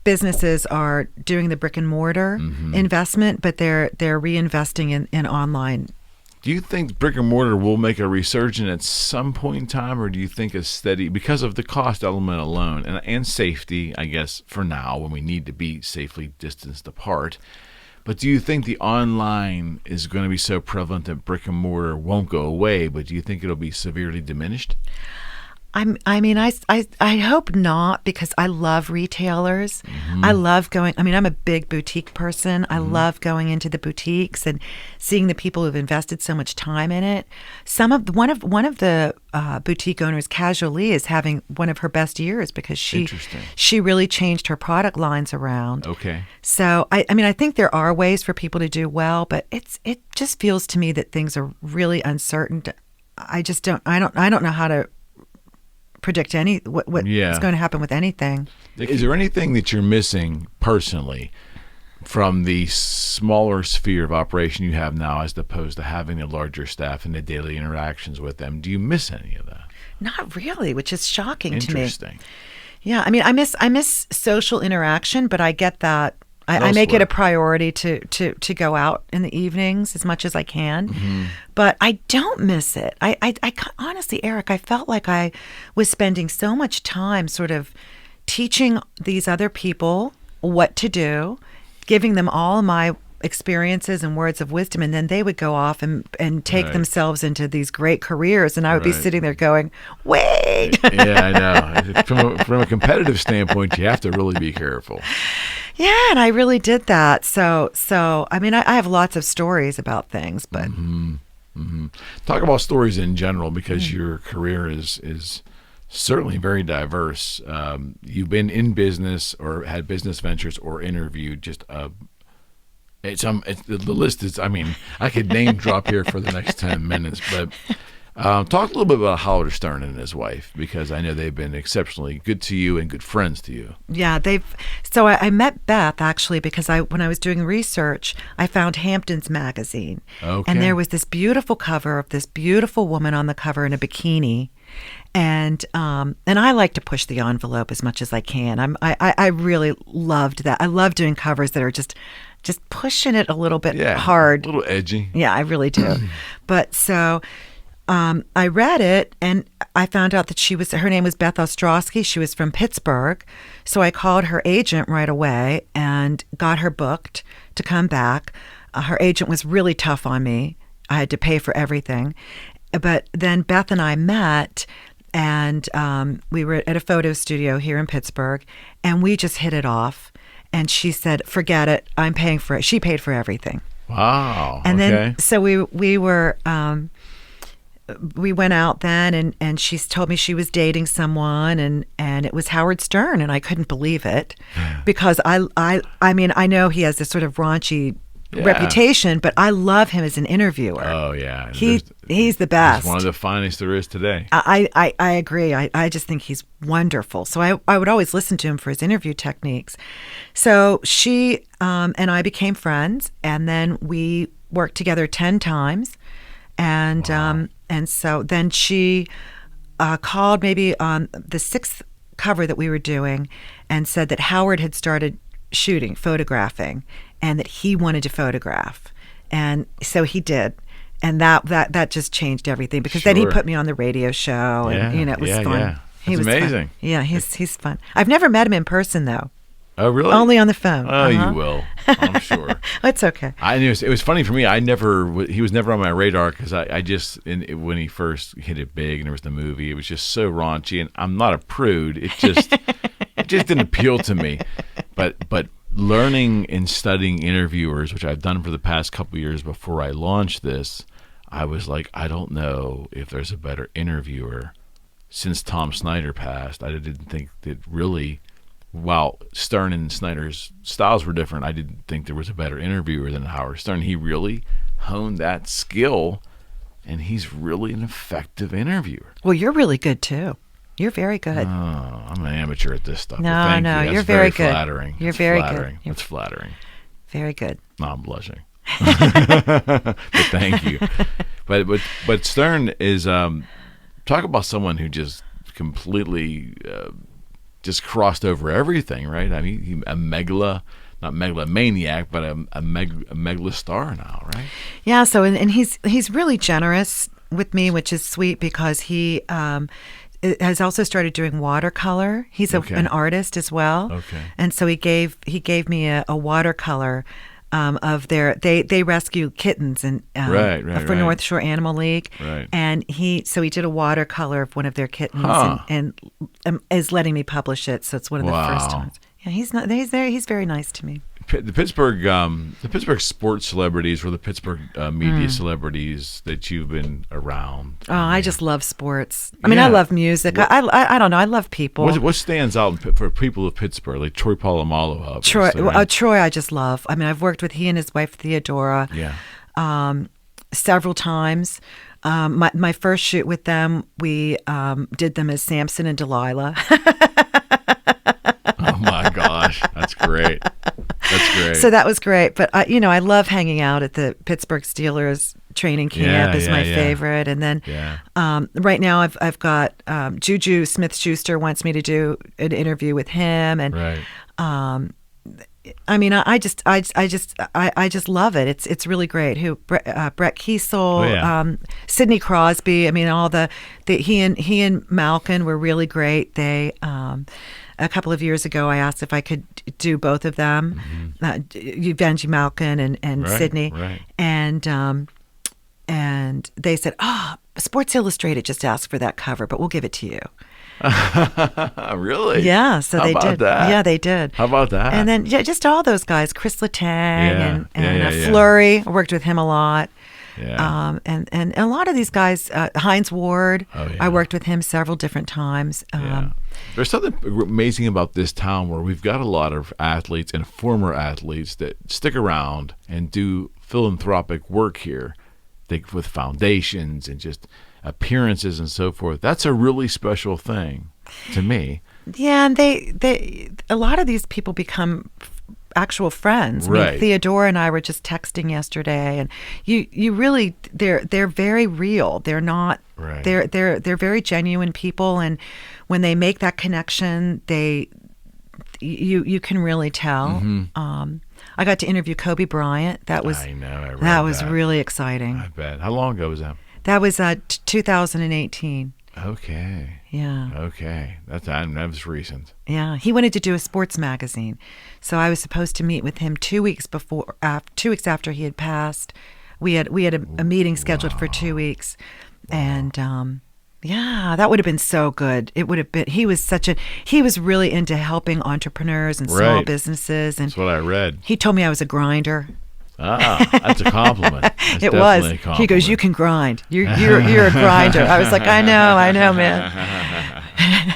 businesses are doing the brick and mortar investment, but they're reinvesting in online. Do you think brick and mortar will make a resurgence at some point in time, or do you think a steady, because of the cost element alone and safety, I guess, for now, when we need to be safely distanced apart, but do you think the online is going to be so prevalent that brick and mortar won't go away, but do you think it'll be severely diminished? I hope not, because I love retailers. I love going. I'm a big boutique person. I love going into the boutiques and seeing the people who've invested so much time in it. One of the boutique owners, Casually, is having one of her best years because she really changed her product lines around. So I think there are ways for people to do well, but it just feels to me that things are really uncertain. I don't know how to predict what is going to happen with anything. Is there anything that you're missing personally from the smaller sphere of operation you have now, as opposed to having a larger staff and the daily interactions with them? Do you miss any of that? Not really, which is shocking to me. Interesting. Yeah, I miss social interaction, but I get that. I make it a priority to go out in the evenings as much as I can, but I don't miss it. I honestly, Eric, I felt like I was spending so much time sort of teaching these other people what to do, giving them all my experiences and words of wisdom, and then they would go off and take Right. themselves into these great careers, and I would be Right. sitting there going, wait. Yeah, I know. From a competitive standpoint, you have to really be careful. Yeah, and I really did that. So I mean, I have lots of stories about things, but Talk about stories in general, because your career is certainly very diverse. You've been in business or had business ventures or interviewed just the list is, I mean, I could name drop here for the next 10 minutes, but talk a little bit about Howard Stern and his wife, because I know they've been exceptionally good to you and good friends to you. yeah, so I met Beth actually because when I was doing research, I found Hampton's magazine. Okay. And there was this beautiful cover of this beautiful woman on the cover in a bikini. And I like to push the envelope as much as I can. I really loved that. I love doing covers that are just pushing it a little bit hard. A little edgy. Yeah, I really do. But so I read it, and I found out that her name was Beth Ostrowski. She was from Pittsburgh. So I called her agent right away and got her booked to come back. Her agent was really tough on me. I had to pay for everything. But then Beth and I met, and we were at a photo studio here in Pittsburgh, and we just hit it off. And she said, forget it, I'm paying for it. She paid for everything. Wow. And okay. then, so we were, we went out then, and she told me she was dating someone, and it was Howard Stern, and I couldn't believe it, because I mean, I know he has this sort of raunchy reputation, but I love him as an interviewer. Oh yeah, he's the best. He's one of the finest there is today. I agree. I just think he's wonderful. So I would always listen to him for his interview techniques. So she and I became friends, and then we worked together 10 times, and so then she called maybe on the 6th cover that we were doing, and said that Howard had started photographing, and that he wanted to photograph. And so he did. And that just changed everything, because then he put me on the radio show, and it was fun. Yeah. He That's was amazing. Fun. Yeah, he's fun. I've never met him in person though. Oh really? Only on the phone. Oh, you will. I'm sure. It's okay. I knew it was funny for me. He was never on my radar, because when he first hit it big and there was the movie, it was just so raunchy, and I'm not a prude. It just didn't appeal to me. But learning and studying interviewers, which I've done for the past couple of years before I launched this, I was like, I don't know if there's a better interviewer since Tom Snyder passed. I didn't think that really, while Stern and Snyder's styles were different, I didn't think there was a better interviewer than Howard Stern. He really honed that skill, and he's really an effective interviewer. Well, you're really good too. You're very good. Oh, I'm an amateur at this stuff. No, Well, thank no, you. That's you're very good. Flattering. You're That's very flattering. good. That's flattering. Very good. No, I'm blushing. But thank you. But Stern is talk about someone who just completely just crossed over everything, right? I mean, not megalomaniac, but a megala star now, right? Yeah. So and he's really generous with me, which is sweet, because he has also started doing watercolor. He's an artist as well. Okay. And so he gave me a watercolor of they rescue kittens and for North Shore Animal League. Right. And he did a watercolor of one of their kittens, and is letting me publish it. So it's one of the first times. Yeah, he's very nice to me. The Pittsburgh sports celebrities, or the Pittsburgh media celebrities that you've been around. Oh, I just love sports. I mean, I love music. I don't know. I love people. What stands out for people of Pittsburgh, like Troy Polamalu? Troy, I just love. I mean, I've worked with he and his wife Theodora. Yeah. Several times. My first shoot with them, we did them as Samson and Delilah. Oh my gosh, that's great. That's great. So that was great. But I love hanging out at the Pittsburgh Steelers training camp is my favorite. And then right now I've got Juju Smith-Schuster wants me to do an interview with him, and I mean, I just love it. It's really great. Brett Kiesel, Sidney Crosby. I mean, all the he and Malkin were really great. They a couple of years ago, I asked if I could do both of them, Benji Malkin and Sidney, and they said, Sports Illustrated just asked for that cover, but we'll give it to you. Really? Yeah, so How they about did. that? Yeah, they did. How about that? And then just all those guys, Chris Letang and Fleury. I worked with him a lot. Yeah. And a lot of these guys, Heinz Ward, I worked with him several different times. There's something amazing about this town where we've got a lot of athletes and former athletes that stick around and do philanthropic work here, with foundations and just appearances and so forth. That's a really special thing to me. Yeah, and they a lot of these people become actual friends. I mean, Theodora and I were just texting yesterday, and you really they're very real. They're not they're very genuine people, and when they make that connection, you can really tell. I got to interview Kobe Bryant. That was that was really exciting. I bet. How long ago was that? That was 2018. Okay. Yeah. Okay. That was recent. Yeah. He wanted to do a sports magazine. So I was supposed to meet with him 2 weeks after he had passed. We had a meeting scheduled for 2 weeks. Wow. And that would have been so good. It would have been he was really into helping entrepreneurs and small businesses, and that's what I read. He told me I was a grinder. That's a compliment. That's it was. A compliment. He goes, "You can grind. You're a grinder." I was like, "I know, man."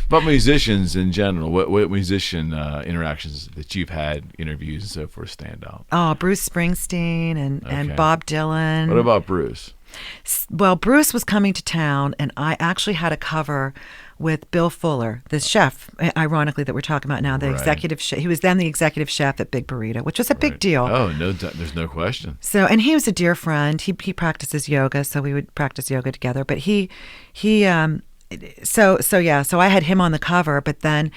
But musicians in general, what musician interactions that you've had, interviews and so forth, stand out? Oh, Bruce Springsteen and Bob Dylan. What about Bruce? Well, Bruce was coming to town, and I actually had a cover with Bill Fuller, the chef, ironically, that we're talking about now, the executive chef. He was then the executive chef at Big Burrito, which was a big deal. Oh, no, there's no question. So, and he was a dear friend. He practices yoga, so we would practice yoga together. But so I had him on the cover, but then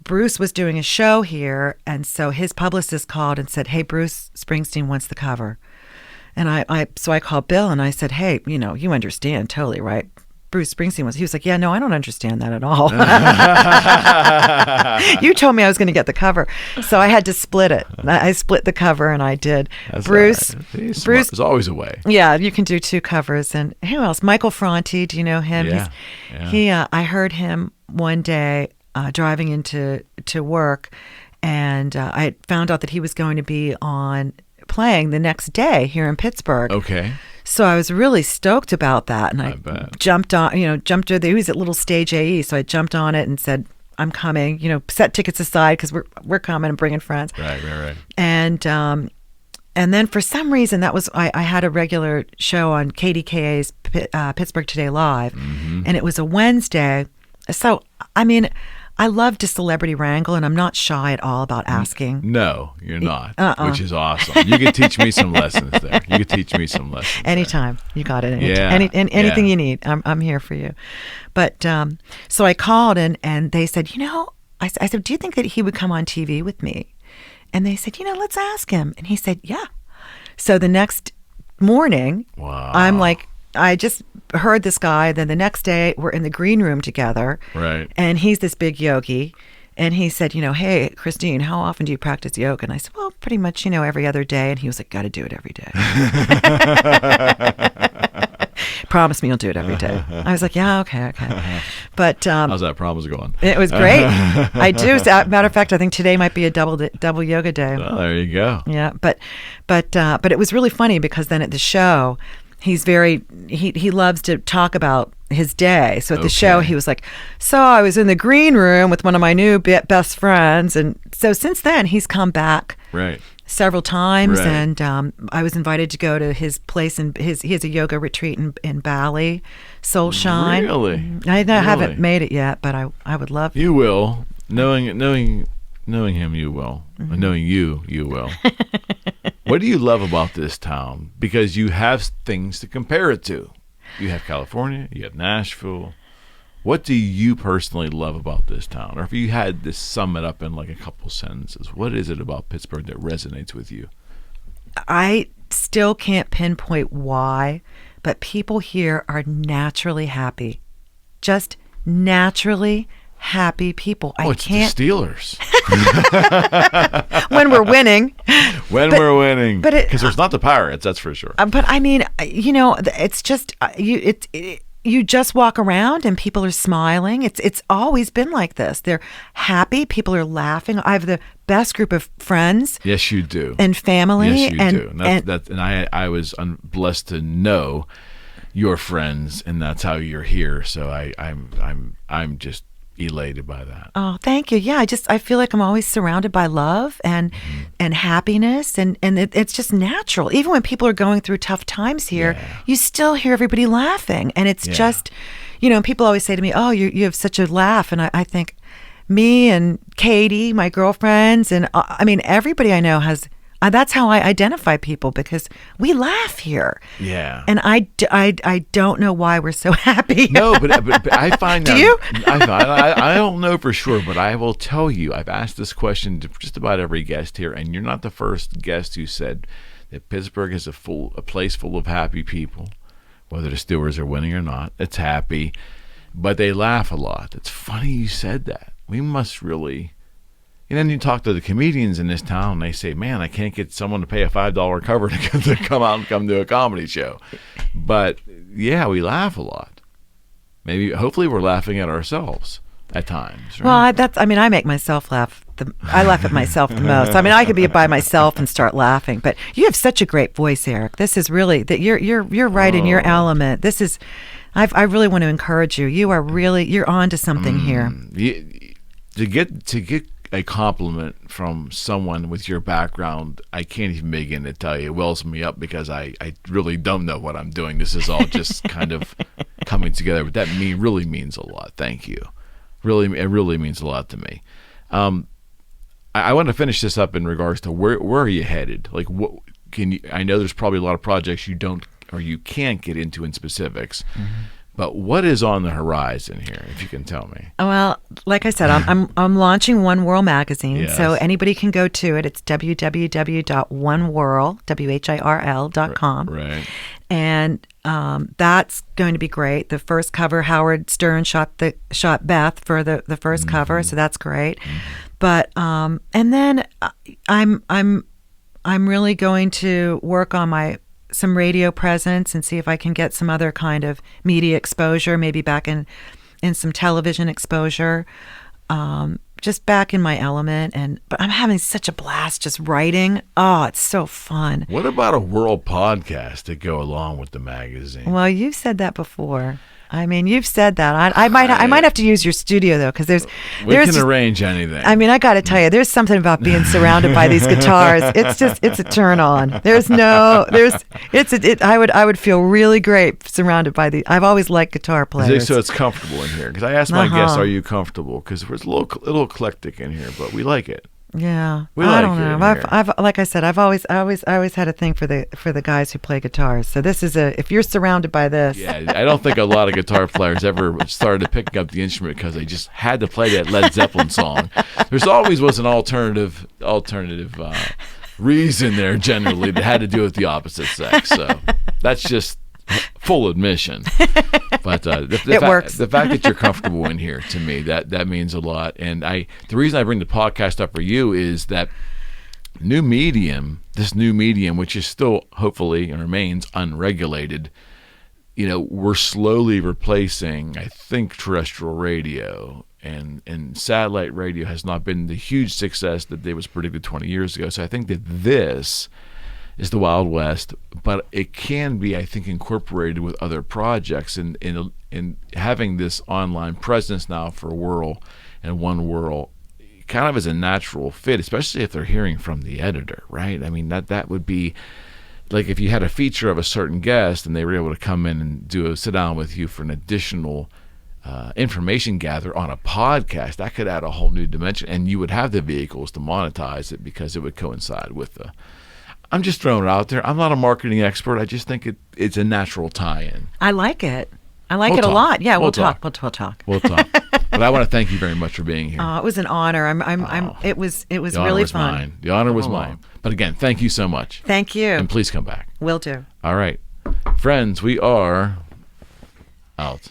Bruce was doing a show here, and so his publicist called and said, "Hey, Bruce Springsteen wants the cover." And I called Bill and I said, "Hey, you understand totally, right? Bruce Springsteen he was like, "Yeah, no, I don't understand that at all." You told me I was going to get the cover. So I had to split it. I split the cover and I did. That's Bruce. Right. Bruce. There's always a way. Yeah, you can do two covers. And who else? Michael Franti. Do you know him? Yeah. I heard him one day driving into work, and I found out that he was going to be playing the next day here in Pittsburgh. Okay. So I was really stoked about that, and I jumped on. Jumped over there. He was at Little Stage AE, so I jumped on it and said, "I'm coming." Set tickets aside because we're coming and bringing friends. Right. And then for some reason I had a regular show on KDKA's Pittsburgh Today Live, and it was a Wednesday. So I mean, I love to celebrity wrangle, and I'm not shy at all about asking. No, you're not, which is awesome. You could teach me some lessons there. Anytime. You got it. Anything you need, I'm here for you. But so I called, and they said, I said, "Do you think that he would come on TV with me?" And they said, "Let's ask him." And he said, "Yeah." So the next morning, I'm like, I just heard this guy. Then the next day, we're in the green room together. Right. And he's this big yogi. And he said, "Hey, Christine, how often do you practice yoga?" And I said, "Well, pretty much, every other day." And he was like, "Got to do it every day." Promise me you'll do it every day. I was like, "Yeah, okay." But how's that promise going? It was great. I do. As a matter of fact, I think today might be a double yoga day. Well, there you go. Yeah, but it was really funny because then at the show, he loves to talk about his day. So at the show, he was like, "So I was in the green room with one of my new best friends." And so since then, he's come back several times. Right. And I was invited to go to his place. He has a yoga retreat in Bali, Soul Shine. Really? I haven't made it yet, but I would love to. You will. Knowing him, you will. Mm-hmm. Knowing you will. What do you love about this town? Because you have things to compare it to. You have California, you have Nashville. What do you personally love about this town? Or if you had to sum it up in like a couple sentences, what is it about Pittsburgh that resonates with you? I still can't pinpoint why, but people here are naturally happy. Just naturally happy people. It's the Steelers. When we're winning. We're winning. But because there's not the Pirates, that's for sure. But I mean, it's just you just walk around and people are smiling. It's always been like this. They're happy. People are laughing. I have the best group of friends. Yes, you do. And family. Yes, you do. And I was blessed to know your friends, and that's how you're here. So I'm just elated by that. Oh, thank you. Yeah, I feel like I'm always surrounded by love and happiness, and it's just natural. Even when people are going through tough times here, you still hear everybody laughing, and it's just, people always say to me, "Oh, you have such a laugh," and I think me and Katie, my girlfriends, and I mean everybody I know has. That's how I identify people, because we laugh here. Yeah. And I don't know why we're so happy. No, but I find that. Do you? I don't know for sure, but I will tell you, I've asked this question to just about every guest here, and you're not the first guest who said that Pittsburgh is a place full of happy people, whether the Steelers are winning or not. It's happy, but they laugh a lot. It's funny you said that. We must really... And then you talk to the comedians in this town, and they say, man, I can't get someone to pay a $5 cover to come out and come to a comedy show. But, yeah, we laugh a lot. Hopefully we're laughing at ourselves at times. Right? Well, I make myself laugh. I laugh at myself the most. I mean, I could be by myself and start laughing. But you have such a great voice, Eric. This is really, you're right in your element. This is, I really want to encourage you. You're on to something here. To get a compliment from someone with your background, I can't even begin to tell you. It wells me up, because I really don't know what I'm doing. This is all just kind of coming together. But that really means a lot. Thank you. It really means a lot to me. I want to finish this up in regards to where are you headed? Like, what can you? I know there's probably a lot of projects you don't or you can't get into in specifics. Mm-hmm. But what is on the horizon here, if you can tell me? Well, like I said, I'm launching One Whirl Magazine, yes. So anybody can go to it. It's www.onewhirl.com. Right. And that's going to be great. The first cover, Howard Stern shot Beth for the first cover, so that's great. Mm-hmm. But and then I'm really going to work on some radio presence and see if I can get some other kind of media exposure, maybe back in some television exposure, just back in my element. But I'm having such a blast just writing. Oh, it's so fun. What about a Whirl podcast to go along with the magazine? Well, you've said that before. I mean, you've said that. I might have to use your studio though, because we can arrange anything. I mean, I got to tell you, there's something about being surrounded by these guitars. It's a turn on. I would feel really great surrounded by these. I've always liked guitar players. So it's comfortable in here, because I asked my guests, "Are you comfortable?" Because it's a little eclectic in here, but we like it. Yeah, I don't know. I've like I said, I've always had a thing for the guys who play guitars. So this is if you're surrounded by this. Yeah, I don't think a lot of guitar players ever started picking up the instrument because they just had to play that Led Zeppelin song. There's always was an alternative reason there generally that had to do with the opposite sex. So that's just full admission. But it works. The fact that you're comfortable in here, to me, that means a lot. And the reason I bring the podcast up for you is that this new medium, which is still hopefully and remains unregulated, we're slowly replacing, I think, terrestrial radio. And satellite radio has not been the huge success that they was predicted 20 years ago. So I think that this is the Wild West, but it can be, I think, incorporated with other projects, and in having this online presence now for Whirl and One Whirl kind of is a natural fit, especially if they're hearing from the editor, right? I mean, that would be like if you had a feature of a certain guest and they were able to come in and do a sit down with you for an additional information gather on a podcast. That could add a whole new dimension, and you would have the vehicles to monetize it because it would coincide with the. I'm just throwing it out there. I'm not a marketing expert. I just think it's a natural tie-in. I like it. I like We'll it a talk. lot. Yeah, We'll we'll talk. talk. We'll talk. We'll talk. But I want to thank you very much for being here. It was an honor. It was The honor really was fun. mine. The honor was mine. But again, thank you so much. Thank you. And please come back. Will do. All right. Friends, we are out.